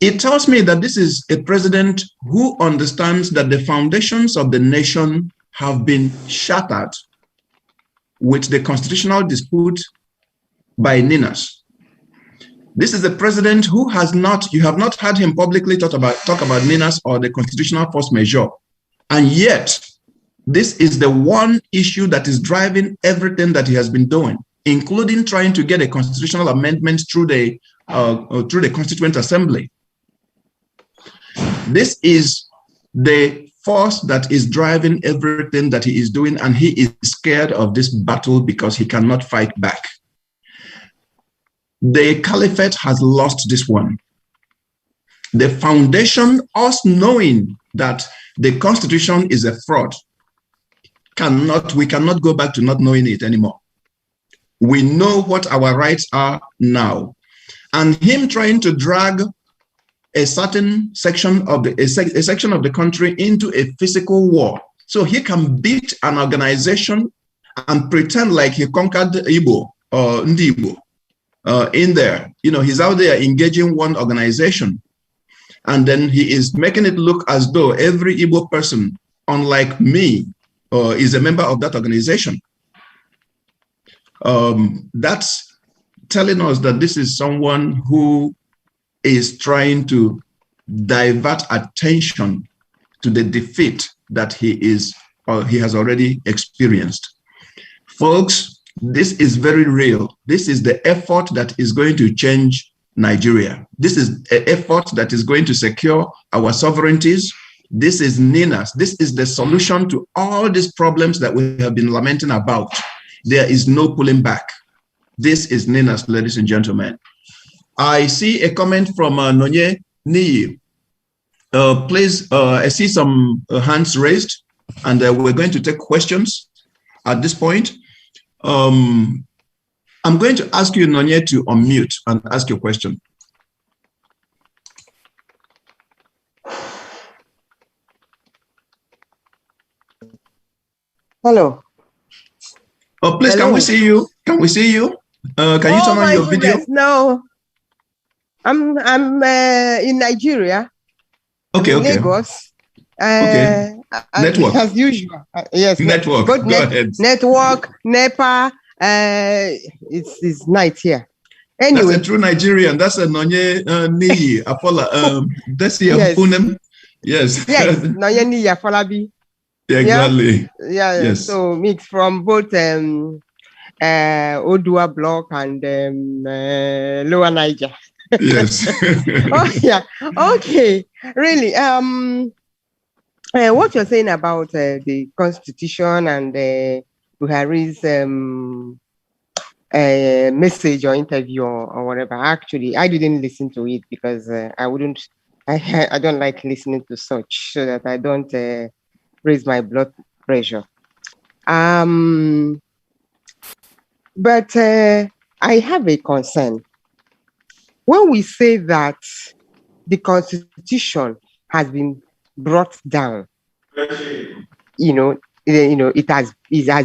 [SPEAKER 2] It tells me that this is a president who understands that the foundations of the nation have been shattered with the constitutional dispute by Ninas. This is a president who has not, you have not heard him publicly talk about Ninas or the constitutional force majeure. And yet, this is the one issue that is driving everything that he has been doing, including trying to get a constitutional amendment through the Constituent Assembly. This is the force that is driving everything that he is doing, and he is scared of this battle because he cannot fight back. The caliphate has lost this one. The foundation, us knowing that the constitution is a fraud, we cannot go back to not knowing it anymore. We know what our rights are now. And him trying to drag a certain section of the section of the country into a physical war, so he can beat an organization and pretend like he conquered Igbo or Ndibo in there. You know, he's out there engaging one organization, and then he is making it look as though every Igbo person, unlike me, is a member of that organization. That's telling us that this is someone who is trying to divert attention to the defeat that he has already experienced. Folks, this is very real. This is the effort that is going to change Nigeria. This is an effort that is going to secure our sovereignties. This is Ninas. This is the solution to all these problems that we have been lamenting about. There is no pulling back. This is Ninas, ladies and gentlemen. I see a comment from Nonye Niyi. Please, I see some hands raised, and we're going to take questions at this point. I'm going to ask you, Nonye, to unmute and ask your question.
[SPEAKER 8] Hello.
[SPEAKER 2] Oh, please, hello. Can we see you? Can we see you? Can you turn on your video?
[SPEAKER 8] No. I'm in Nigeria.
[SPEAKER 2] Okay, okay.
[SPEAKER 8] Lagos.
[SPEAKER 2] Okay. Network.
[SPEAKER 8] As usual. Yes.
[SPEAKER 2] Network. Go ahead.
[SPEAKER 8] Network, NEPA. It's night here. Anyway.
[SPEAKER 2] That's a true Nigerian. That's a Nonye Niyi Afola. That's the
[SPEAKER 8] yes.
[SPEAKER 2] Punem. Yes.
[SPEAKER 8] Yes. Nonye Niyi Afolabi.
[SPEAKER 2] Exactly.
[SPEAKER 8] Yeah. Yes. So mix from both Odua block and Lower Niger.
[SPEAKER 2] Yes.
[SPEAKER 8] Oh yeah. Okay. Really. What you're saying about the Constitution and Buhari's message or interview or whatever. Actually, I didn't listen to it because I don't like listening to such, so that I don't raise my blood pressure. But I have a concern. When we say that the Constitution has been brought down, it has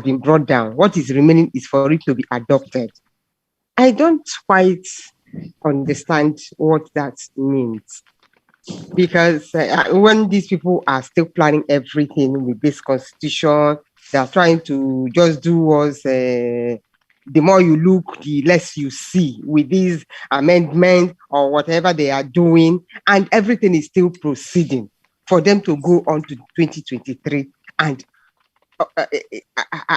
[SPEAKER 8] been brought down. What is remaining is for it to be adopted. I don't quite understand what that means, because when these people are still planning everything with this Constitution, they are trying to just do us the more you look, the less you see with these amendments or whatever they are doing, and everything is still proceeding for them to go on to 2023 and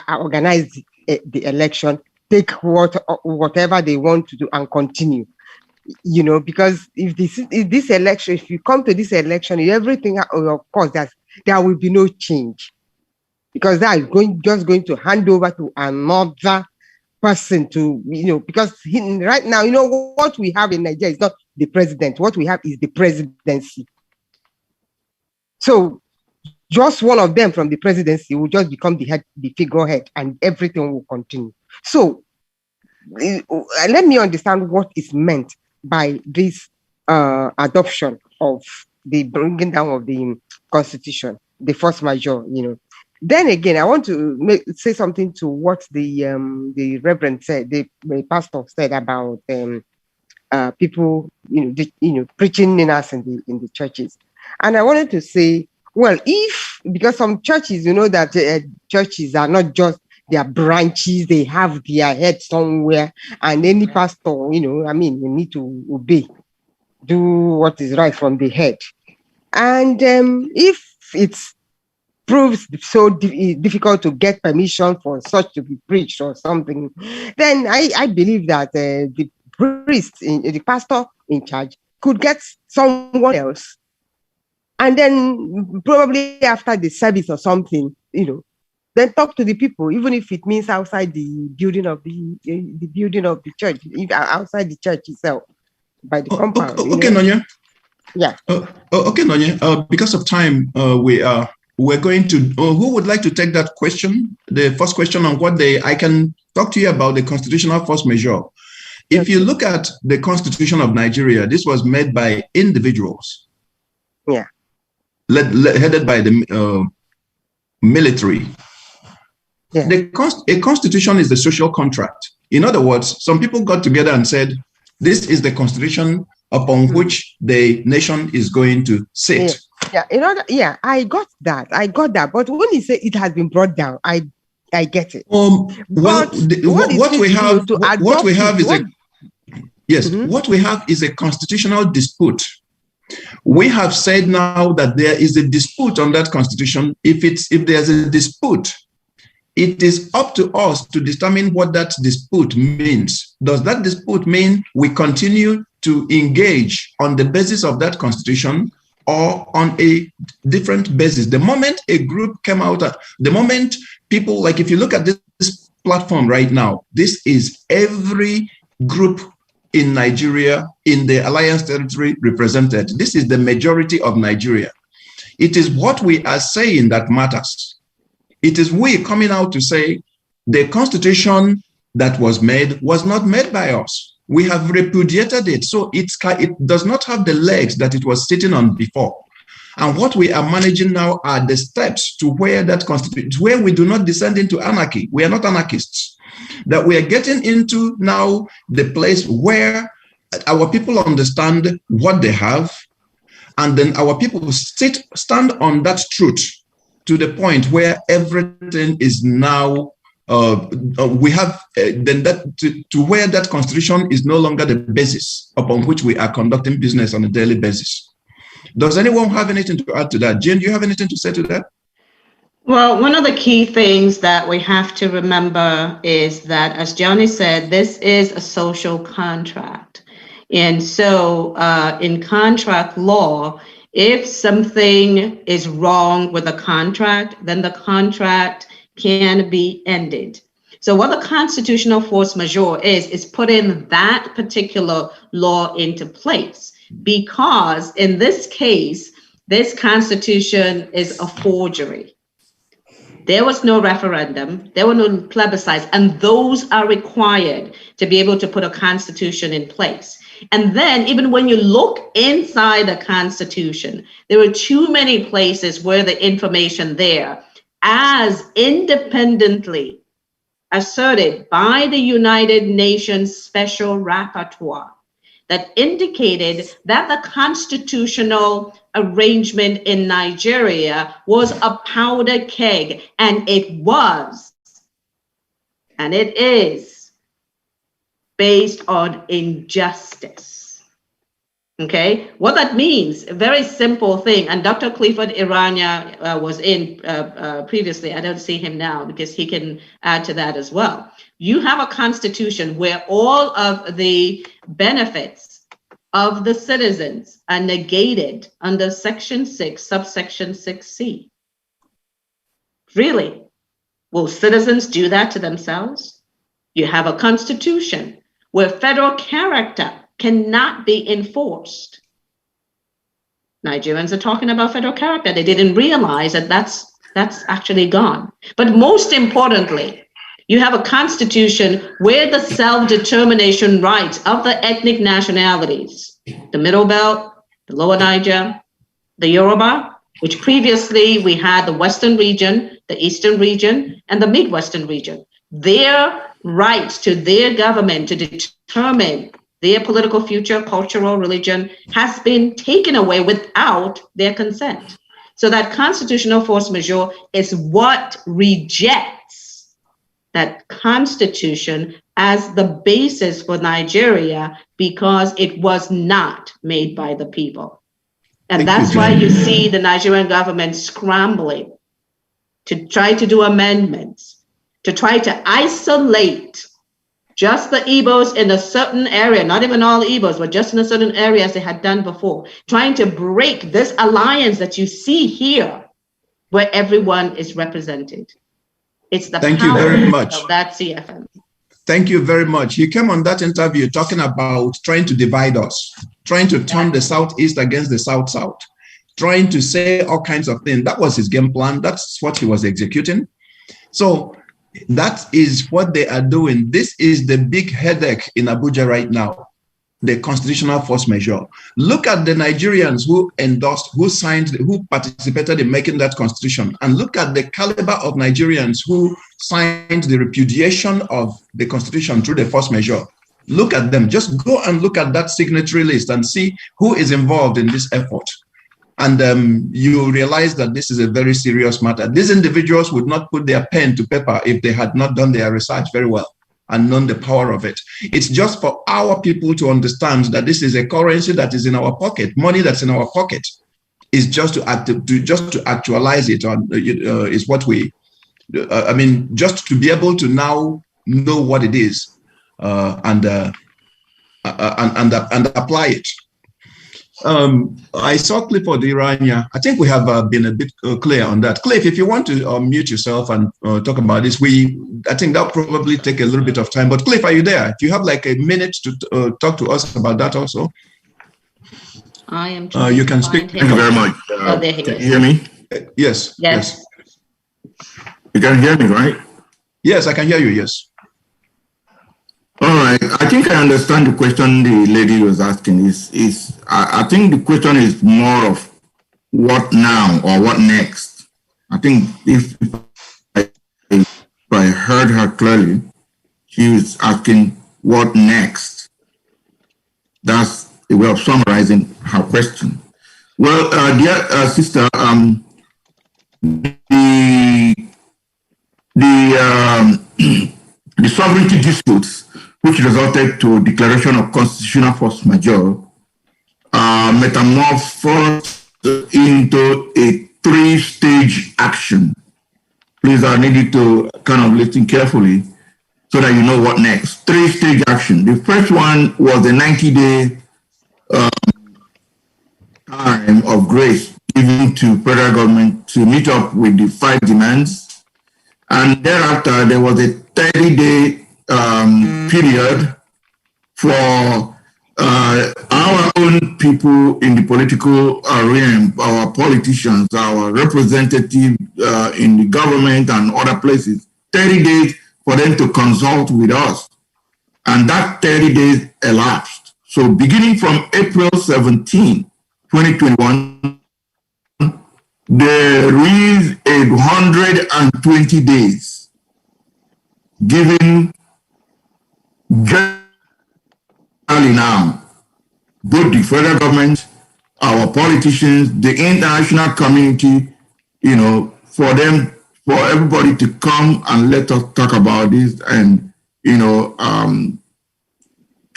[SPEAKER 8] organize the election, take whatever they want to do and continue. You know, because if this election, if you come to this election, everything, of course, there will be no change, because that is just going to hand over to another person to, you know, because right now, you know, what we have in Nigeria is not the president. What we have is the presidency. So just one of them from the presidency will just become the figurehead, and everything will continue. So let me understand what is meant by this adoption of the bringing down of the constitution, the force majeure, you know. Then again, I want to say something to what the reverend said, the pastor said about people, preaching in us in the churches. And I wanted to say, well, because some churches, you know, that churches are not just their branches, they have their head somewhere, and any pastor, you know, I mean, you need to obey, do what is right from the head. And if it's proves so difficult to get permission for such to be preached or something, then I believe that the priest, the pastor in charge, could get someone else, and then probably after the service or something, you know, then talk to the people, even if it means outside the building of the building of the church, outside the church itself, by the compound.
[SPEAKER 2] Okay, Nonya.
[SPEAKER 8] Yeah.
[SPEAKER 2] Okay, Nonya. Because of time, we're going to. Who would like to take that question? The first question on I can talk to you about the constitutional force majeure. If you look at the Constitution of Nigeria, this was made by individuals.
[SPEAKER 8] Yeah.
[SPEAKER 2] Headed by the military.
[SPEAKER 8] Yeah.
[SPEAKER 2] A constitution is the social contract. In other words, some people got together and said, this is the constitution upon which the nation is going to sit.
[SPEAKER 8] Yeah, I got that. But when you say it has been brought down, I get it.
[SPEAKER 2] What we have is a constitutional dispute. We have said now that there is a dispute on that constitution. If there's a dispute, it is up to us to determine what that dispute means. Does that dispute mean we continue to engage on the basis of that constitution or on a different basis? The moment a group came out, the moment people, like if you look at this platform right now, this is every group in Nigeria, in the Alliance territory represented. This is the majority of Nigeria. It is what we are saying that matters. It is we coming out to say the constitution that was not made by us. We have repudiated it. So it does not have the legs that it was sitting on before. And what we are managing now are the steps to where that constitution, where we do not descend into anarchy. We are not anarchists. That we are getting into now the place where our people understand what they have, and then our people stand on that truth to the point where everything is now we have then that to where that constitution is no longer the basis upon which we are conducting business on a daily basis. Does anyone have anything to add to that? Jane, do you have anything to say to that?
[SPEAKER 3] Well, one of the key things that we have to remember is that, as Johnny said, this is a social contract. And so in contract law, if something is wrong with a contract, then the contract can be ended. So what the constitutional force majeure is putting that particular law into place, because in this case, this constitution is a forgery. There was no referendum, there were no plebiscites, and those are required to be able to put a constitution in place. And then even when you look inside the Constitution, there are too many places where the information there, as independently asserted by the United Nations Special Rapporteur, that indicated that the constitutional arrangement in Nigeria was a powder keg, and it was, and it is based on injustice. Okay, what that means, a very simple thing, and Dr. Clifford Irania was in previously. I don't see him now because he can add to that as well. You have a constitution where all of the benefits of the citizens are negated under Section 6, subsection 6C. Really? Will citizens do that to themselves? You have a constitution where federal character cannot be enforced. Nigerians are talking about federal character. They didn't realize that that's actually gone. But most importantly, you have a constitution where the self-determination rights of the ethnic nationalities, the Middle Belt, the Lower Niger, the Yoruba, which previously we had the Western region, the Eastern region, and the Midwestern region, their rights to their government to determine their political future, cultural, religion, has been taken away without their consent. So that constitutional force majeure is what rejects that constitution as the basis for Nigeria, because it was not made by the people. And that's why you see the Nigerian government scrambling to try to do amendments, to try to isolate just the Igbos in a certain area, not even all Igbos, but just in a certain area as they had done before, trying to break this alliance that you see here, where everyone is represented. It's the
[SPEAKER 2] Thank you very much
[SPEAKER 3] of that CFM.
[SPEAKER 2] Thank you very much. You came on that interview talking about trying to divide us, trying to turn the Southeast against the South-South, trying to say all kinds of things. That was his game plan. That's what he was executing. So that is what they are doing. This is the big headache in Abuja right now, the constitutional force majeure. Look at the Nigerians who endorsed, who signed, who participated in making that constitution, and look at the caliber of Nigerians who signed the repudiation of the constitution through the force majeure. Look at them. Just go and look at that signatory list and see who is involved in this effort. And you realize that this is a very serious matter. These individuals would not put their pen to paper if they had not done their research very well and known the power of it. It's just for our people to understand that this is a currency that is in our pocket, money that's in our pocket. Is just to actualize it on is what we. I mean, just to be able to now know what it is and apply it. I saw Clifford Irania. I think we have been a bit clear on that. Cliff, if you want to mute yourself and talk about this, I think that'll probably take a little bit of time. But Cliff, are you there? Do you have like a minute to talk to us about that also?
[SPEAKER 3] I am.
[SPEAKER 2] You can speak.
[SPEAKER 9] Thank you very much.
[SPEAKER 3] There he
[SPEAKER 9] can
[SPEAKER 3] is.
[SPEAKER 9] you hear me?
[SPEAKER 2] Yes.
[SPEAKER 3] Yes.
[SPEAKER 9] You can hear me, right?
[SPEAKER 2] Yes, I can hear you. Yes.
[SPEAKER 9] All right. I think I understand the question the lady was asking. I think the question is more of what now or what next. I think if I heard her clearly, she was asking what next. That's a way of summarizing her question. Well, dear sister, the sovereignty disputes, which resulted to declaration of constitutional force majeure, metamorphosed into a three-stage action. Please, I need you to kind of listen carefully so that you know what next. Three-stage action. The first one was a 90-day time of grace given to federal government to meet up with the 5 demands. And thereafter, there was a 30-day period for our own people in the political realm, our politicians, our representatives in the government and other places, 30 days for them to consult with us. And that 30 days elapsed. So beginning from April 17, 2021, there is 120 days given generally now, both the federal government, our politicians, the international community, for everybody to come and let us talk about this and,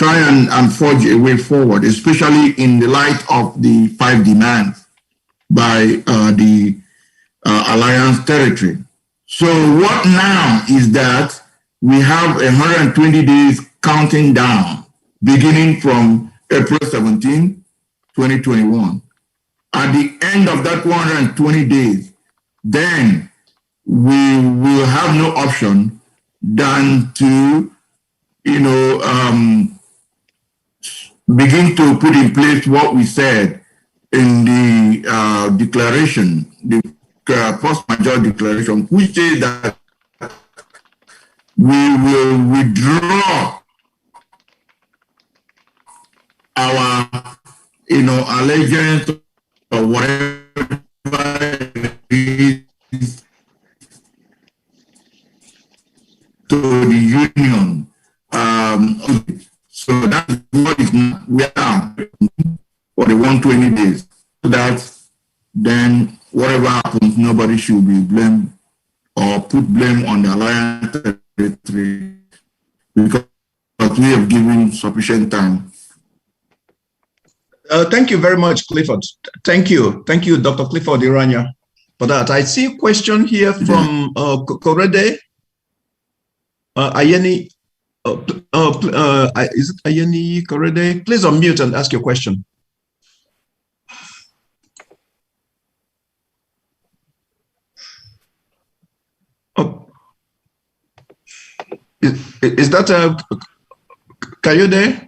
[SPEAKER 9] try and forge a way forward, especially in the light of the 5 demands by the alliance territory. So what now is that we have 120 days counting down, beginning from April 17, 2021. At the end of that 120 days, then we will have no option than to, begin to put in place what we said in the declaration, the post-major declaration, which says that we will withdraw our, allegiance or whatever it is to the union. So that's what is we are for the 120 days. So that then whatever happens, nobody should be blamed or put blame on the alliance territory, because we have given sufficient time.
[SPEAKER 2] Thank you very much, Clifford. Thank you, Dr. Clifford Iranya, for that. I see a question here from Korede Ayeni. Is it Ayeni Korede? Please unmute and ask your question. Is that Kayode?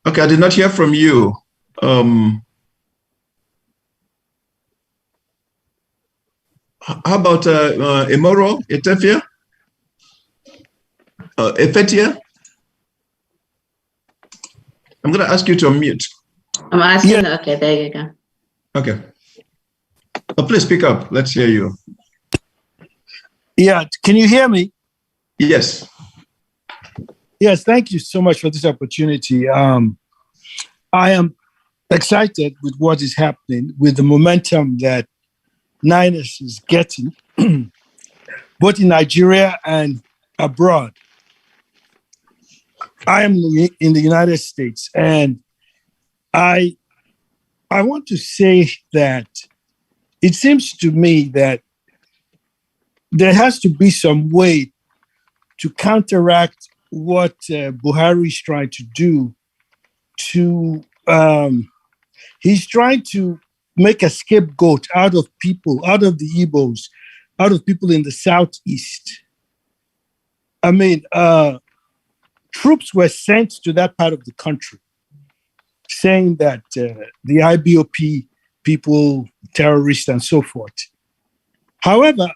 [SPEAKER 2] Okay, I did not hear from you. How about Emoro Etefia? Efetia? I'm going to ask you to unmute.
[SPEAKER 3] I'm asking. Yeah. Okay, there you go.
[SPEAKER 2] Okay. Please speak up. Let's hear you.
[SPEAKER 10] Yeah, can you hear me?
[SPEAKER 2] Yes.
[SPEAKER 10] Yes, thank you so much for this opportunity. I am excited with what is happening, with the momentum that Niners is getting, both in Nigeria and abroad. I am in the United States, and I want to say that it seems to me that there has to be some way to counteract what Buhari is trying to do. He's trying to make a scapegoat out of people, out of the Igbos, out of people in the Southeast. I mean, troops were sent to that part of the country saying that the IBOP people, terrorists, and so forth. However,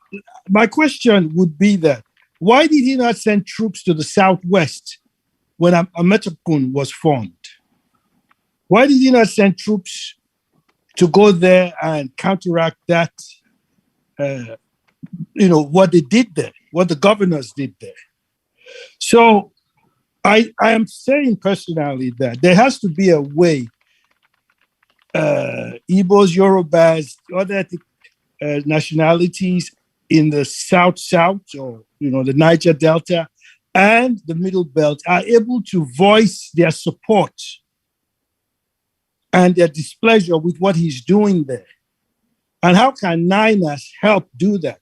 [SPEAKER 10] my question would be that, why did he not send troops to the Southwest when Ametakun was formed? Why did he not send troops to go there and counteract that, what they did there, what the governors did there? So I am saying personally that there has to be a way, Igbos, Yorubas, other ethnic nationalities in the South, or the Niger Delta and the Middle Belt are able to voice their support and their displeasure with what he's doing there. And how can Niners help do that?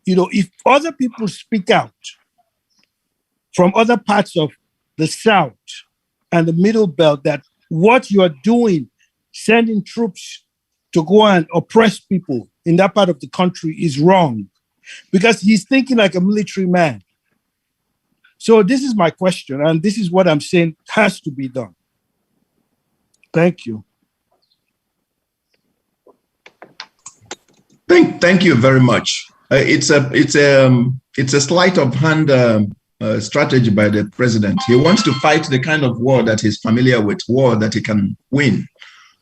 [SPEAKER 10] If other people speak out from other parts of the South and the Middle Belt that what you are doing, sending troops to go and oppress people in that part of the country, is wrong, because he's thinking like a military man. So this is my question, and this is what I'm saying has to be done. Thank you.
[SPEAKER 2] Thank you very much. It's a sleight of hand strategy by the president. He wants to fight the kind of war that he's familiar with, war that he can win,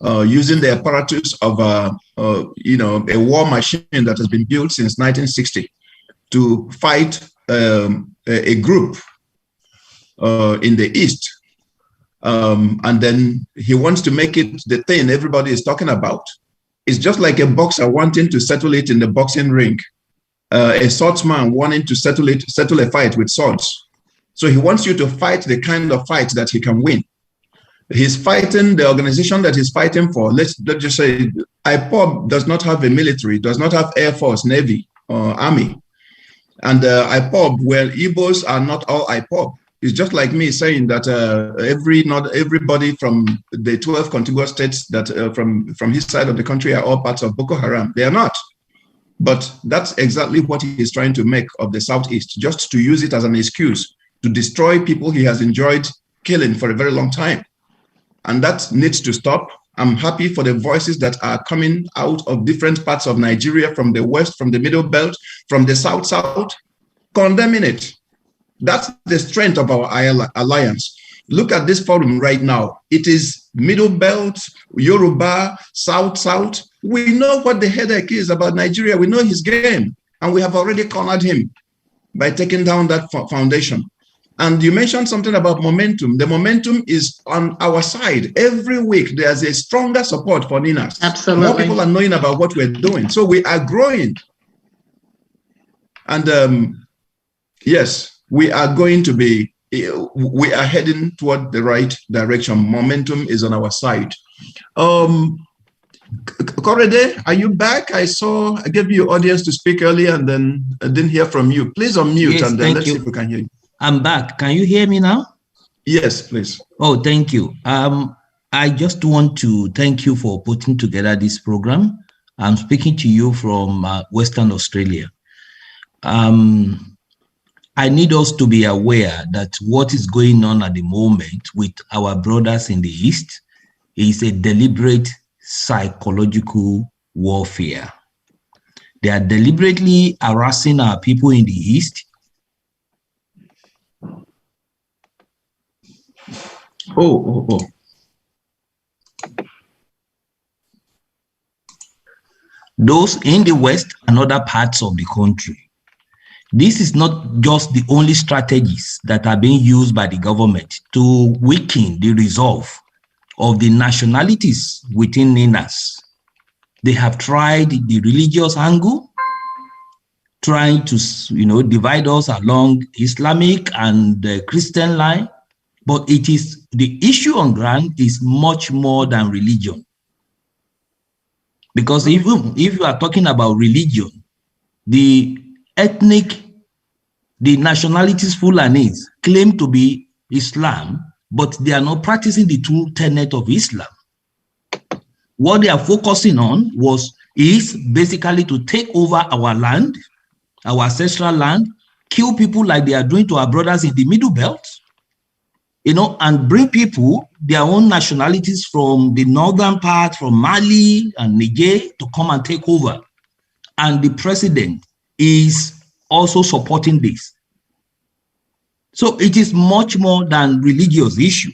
[SPEAKER 2] using the apparatus of a war machine that has been built since 1960 to fight a group in the East. And then he wants to make it the thing everybody is talking about. It's just like a boxer wanting to settle it in the boxing ring, a swordsman wanting to settle a fight with swords. So he wants you to fight the kind of fight that he can win. He's fighting the organization that he's fighting for. Let's just say IPOB does not have a military, does not have Air Force, Navy, or Army. And IPOB, well, Igbos are not all IPOB. It's just like me saying that not everybody from the 12 contiguous states that from his side of the country are all parts of Boko Haram. They are not. But that's exactly what he is trying to make of the Southeast, just to use it as an excuse to destroy people he has enjoyed killing for a very long time. And that needs to stop. I'm happy for the voices that are coming out of different parts of Nigeria, from the West, from the Middle Belt, from the South, condemning it. That's the strength of our alliance. Look at this forum right now. It is Middle Belt, Yoruba, South. We know what the headache is about Nigeria. We know his game. And we have already cornered him by taking down that foundation. And you mentioned something about momentum. The momentum is on our side. Every week, there's a stronger support for Ninas.
[SPEAKER 3] Absolutely.
[SPEAKER 2] More people are knowing about what we're doing. So we are growing. And yes, we are going to be, we are heading toward the right direction. Momentum is on our side. Korede, are you back? I gave you audience to speak earlier and then I didn't hear from you. Please unmute, yes, and then let's see if we can hear you.
[SPEAKER 11] I'm back. Can you hear me now?
[SPEAKER 2] Yes, please.
[SPEAKER 11] Oh, thank you. I just want to thank you for putting together this program. I'm speaking to you from Western Australia. I need us to be aware that what is going on at the moment with our brothers in the East is a deliberate psychological warfare. They are deliberately harassing our people in the East.
[SPEAKER 2] Oh.
[SPEAKER 11] Those in the West and other parts of the country. This is not just the only strategies that are being used by the government to weaken the resolve of the nationalities within Ninas. They have tried the religious angle, trying to, divide us along Islamic and Christian line. But it is the issue on ground is much more than religion. Because even if you are talking about religion, the nationalities Fulanis claim to be Islam, but they are not practicing the true tenet of Islam. What they are focusing on is basically to take over our land, our ancestral land, kill people like they are doing to our brothers in the Middle Belt, and bring people, their own nationalities from the northern part, from Mali and Niger, to come and take over. And the president is also supporting this. So it is much more than religious issue.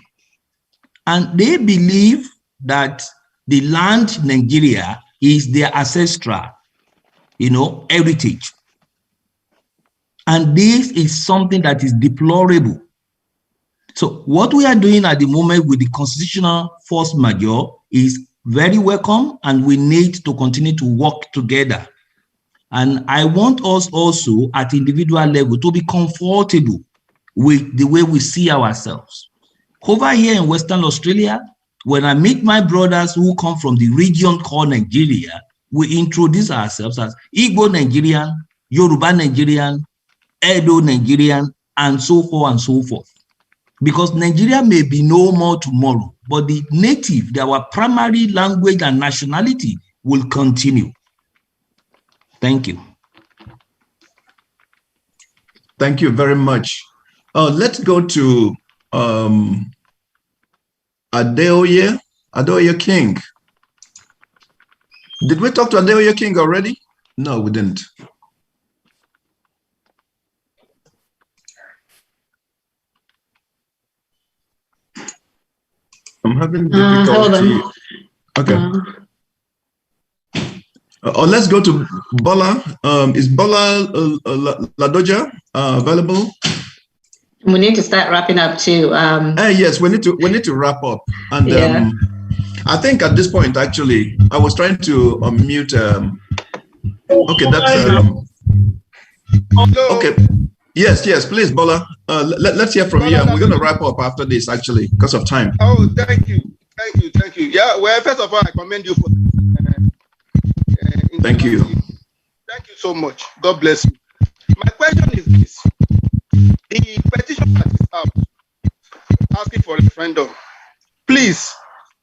[SPEAKER 11] And they believe that the land Nigeria is their ancestral, heritage. And this is something that is deplorable. So what we are doing at the moment with the constitutional force majeure is very welcome, and we need to continue to work together. And I want us also at individual level to be comfortable with the way we see ourselves. Over here in Western Australia, when I meet my brothers who come from the region called Nigeria, we introduce ourselves as Igbo Nigerian, Yoruba Nigerian, Edo Nigerian, and so forth and so forth. Because Nigeria may be no more tomorrow, but the native, our primary language and nationality will continue. Thank you.
[SPEAKER 2] Thank you very much. Let's go to Adeoye King. Did we talk to Adeoye King already? No, we didn't. I'm having difficulty. Okay. Let's go to Bola. Is Bola Ladoja available?
[SPEAKER 3] We need to start wrapping up too.
[SPEAKER 2] Yes, we need to wrap up. And yeah. I think at this point, actually, I was trying to unmute. Okay, that's okay. Yes, please, Bola. let's hear from you. We're going to wrap up after this, actually, because of time.
[SPEAKER 12] Oh, thank you. Yeah, well, first of all, I commend you for
[SPEAKER 2] thank you.
[SPEAKER 12] Thank you so much. God bless you. My question is this. The petition that is out asking for a referendum, please,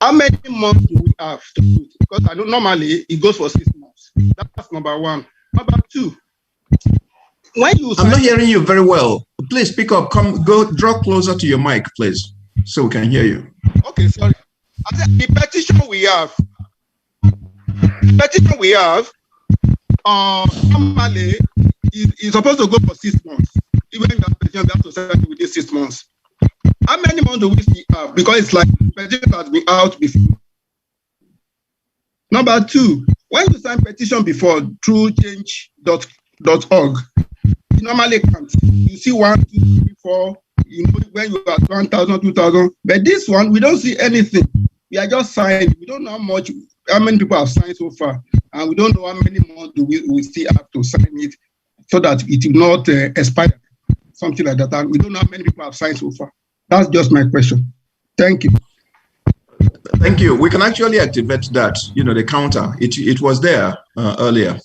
[SPEAKER 12] how many months do we have to do it? Because I know normally it goes for 6 months. That's number one. Number two, when you
[SPEAKER 2] I'm not hearing you very well. Please speak up. Draw closer to your mic, please, so we can hear you.
[SPEAKER 12] Okay, sorry. I said the petition we have, normally is supposed to go for 6 months. Even if the petition, we have to send it within 6 months. How many months do we still have? Because it's like the petition has been out before. Number two, when you sign petition before through change.org, you normally count. You see 1, 2, 3, 4. You know when you are 1,000, 2,000. But this one, we don't see anything. We are just signing. We don't know how many people have signed so far, and we don't know how many more do we still have to sign it so that it will not expire, something like that. And we don't know how many people have signed so far. That's just my question. Thank you.
[SPEAKER 2] Thank you. We can actually activate that. The counter. It was there earlier,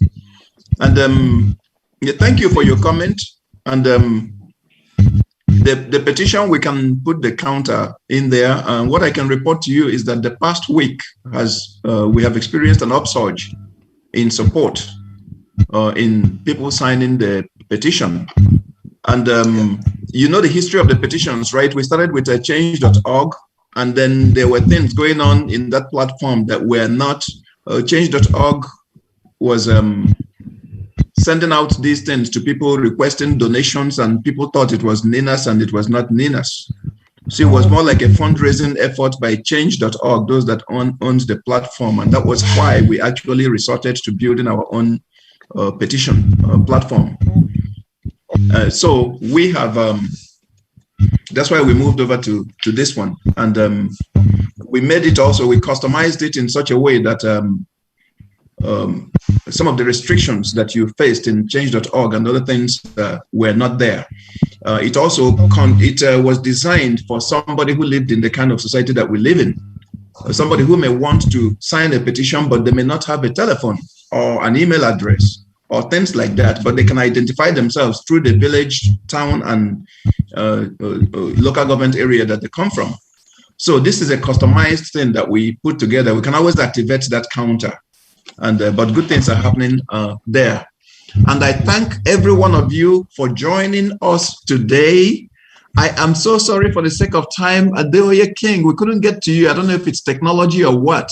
[SPEAKER 2] and thank you for your comment. And the petition, we can put the counter in there. And what I can report to you is that the past week we have experienced an upsurge in support in people signing the petition. And the history of the petitions, right? We started with change.org, and then there were things going on in that platform that were not. Change.org was sending out these things to people requesting donations, and people thought it was NINAS, and it was not NINAS. So it was more like a fundraising effort by change.org, those that owns the platform. And that was why we actually resorted to building our own petition platform. So we have, that's why we moved over to this one. And we made it also, we customized it in such a way that some of the restrictions that you faced in change.org and other things were not there. It also was designed for somebody who lived in the kind of society that we live in. Somebody who may want to sign a petition, but they may not have a telephone or an email address or things like that, but they can identify themselves through the village, town, and local government area that they come from. So this is a customized thing that we put together. We can always activate that counter, and but good things are happening there. And I thank every one of you for joining us today. I am so sorry for the sake of time. Adeoye King, we couldn't get to you. I don't know if it's technology or what.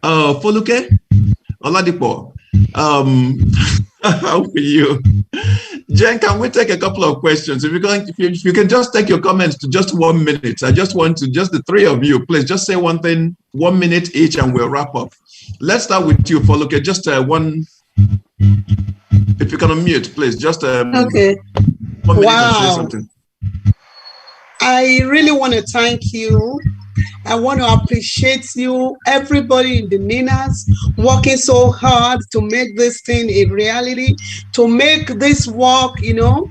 [SPEAKER 2] Foluke Oladipo, how are you? Jen, can we take a couple of questions? If you can just take your comments to just 1 minute. I just want to, just the three of you, please just say one thing, 1 minute each, and we'll wrap up. Let's start with you, Foluke. Just one, if you can unmute, please. Just
[SPEAKER 13] okay.
[SPEAKER 2] 1 minute and say something.
[SPEAKER 13] I really want to thank you. I want to appreciate you, everybody in the NINAS, working so hard to make this thing a reality, to make this work,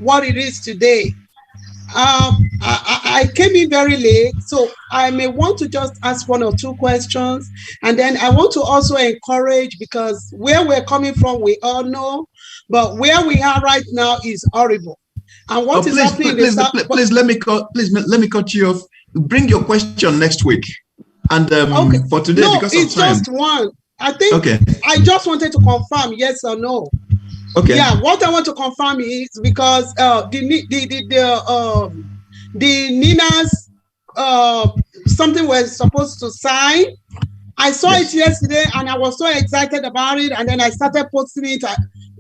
[SPEAKER 13] what it is today. I came in very late, so I may want to just ask 1 or 2 questions. And then I want to also encourage, because where we're coming from, we all know, but where we are right now is horrible. And what is happening?
[SPEAKER 2] Please let me cut you off. Bring your question next week. And
[SPEAKER 13] okay.
[SPEAKER 2] For today, because
[SPEAKER 13] it's
[SPEAKER 2] of time.
[SPEAKER 13] just one. I think
[SPEAKER 2] okay. I
[SPEAKER 13] just wanted to confirm yes or no.
[SPEAKER 2] Okay.
[SPEAKER 13] Yeah, what I want to confirm is because the NINAS something we're supposed to sign. I saw it yesterday and I was so excited about it, and then I started posting it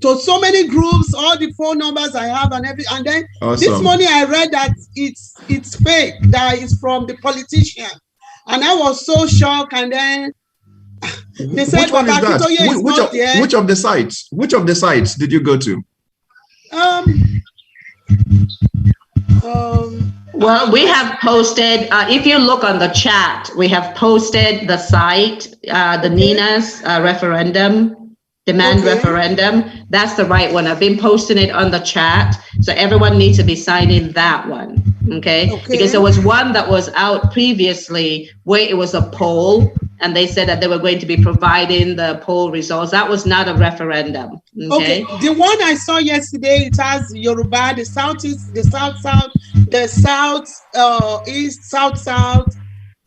[SPEAKER 13] to so many groups, all the phone numbers I have and everything. And then this morning I read that it's fake, that it's from the politician, and I was so shocked. And then they said,
[SPEAKER 2] which one is that? Which of the sites? Which of the sites did you go to?
[SPEAKER 3] Well, we have posted, if you look on the chat, we have posted the site, the NINAS referendum Demand referendum. That's the right one. I've been posting it on the chat. So everyone needs to be signing that one. Okay? Because there was one that was out previously where it was a poll and they said that they were going to be providing the poll results. That was not a referendum. Okay.
[SPEAKER 13] The one I saw yesterday, it has Yoruba, the Southeast, the South-South, the South-East, South-South,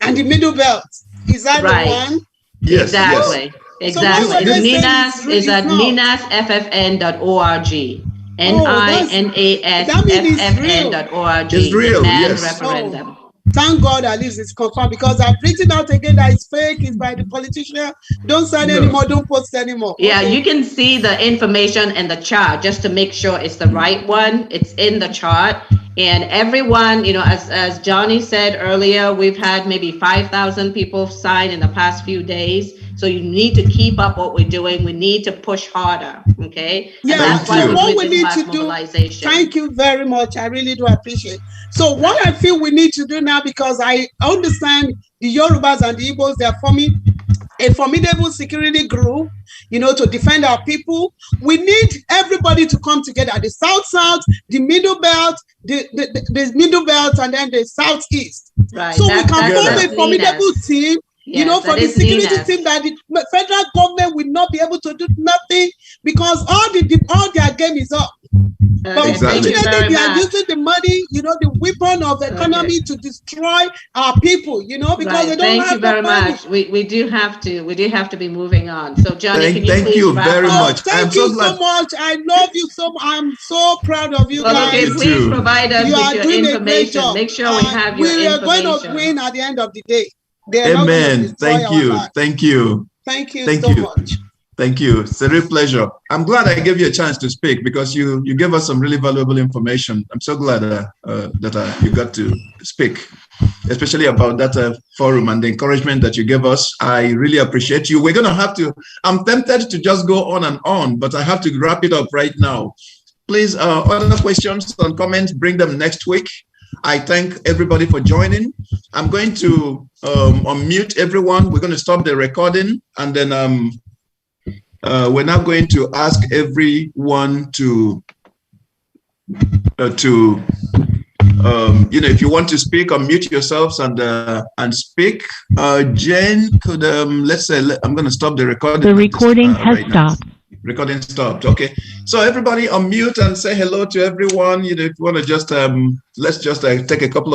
[SPEAKER 13] and the Middle Belt. Is that the one?
[SPEAKER 3] Yes. Exactly. Exactly. So NINAS is at ninasffn.org. NINASFFN.org.
[SPEAKER 2] It's real, yes.
[SPEAKER 3] Referendum.
[SPEAKER 13] Thank God at least it's confirmed, because I've written out again that it's fake, it's by the politician. Don't sign anymore, don't post anymore.
[SPEAKER 3] Yeah, you can see the information in the chart just to make sure it's the right one. It's in the chart. And everyone, you know, as Johnny said earlier, we've had maybe 5,000 people sign in the past few days. So you need to keep up what we're doing. We need to push harder, okay?
[SPEAKER 13] Yeah,
[SPEAKER 3] that's why
[SPEAKER 13] what we need to do. Thank you very much. I really do appreciate. So what I feel we need to do now, because I understand the Yorubas and the Igbos, they are forming a formidable security group, you know, to defend our people. We need everybody to come together. The South-South, the Middle Belt, the Middle Belt, and then the Southeast.
[SPEAKER 3] Right.
[SPEAKER 13] So we can form a formidable team.
[SPEAKER 3] Yes,
[SPEAKER 13] you know, for the security team, that the federal government will not be able to do nothing, because all their game is up. But unfortunately, they are using the money, you know, the weapon of the economy to destroy our people, you know, because they don't have the money.
[SPEAKER 3] Thank you very much. We do have to be moving on. So Johnny, can you
[SPEAKER 2] thank
[SPEAKER 3] please
[SPEAKER 2] you very much.
[SPEAKER 13] Thank you so much. I love you so much. I'm so proud of you guys.
[SPEAKER 3] Okay, please provide us with your information. Make sure we have your information.
[SPEAKER 13] We are going to win at the end of the day.
[SPEAKER 2] Amen. Thank you.
[SPEAKER 13] Thank you so much.
[SPEAKER 2] Thank you. It's a real pleasure. I'm glad I gave you a chance to speak, because you gave us some really valuable information. I'm so glad that you got to speak, especially about that forum and the encouragement that you gave us. I really appreciate you. We're going to have to, I'm tempted to just go on and on, but I have to wrap it up right now. Please, other questions and comments, bring them next week. I thank everybody for joining. I'm going to unmute everyone. We're going to stop the recording, and then we're now going to ask everyone to you know, if you want to speak, unmute yourselves and speak. Jane, could let's say I'm going to stop the recording.
[SPEAKER 14] The recording has stopped.
[SPEAKER 2] Recording stopped. Okay, so everybody unmute and say hello to everyone. You know, if you want to just let's just take a couple of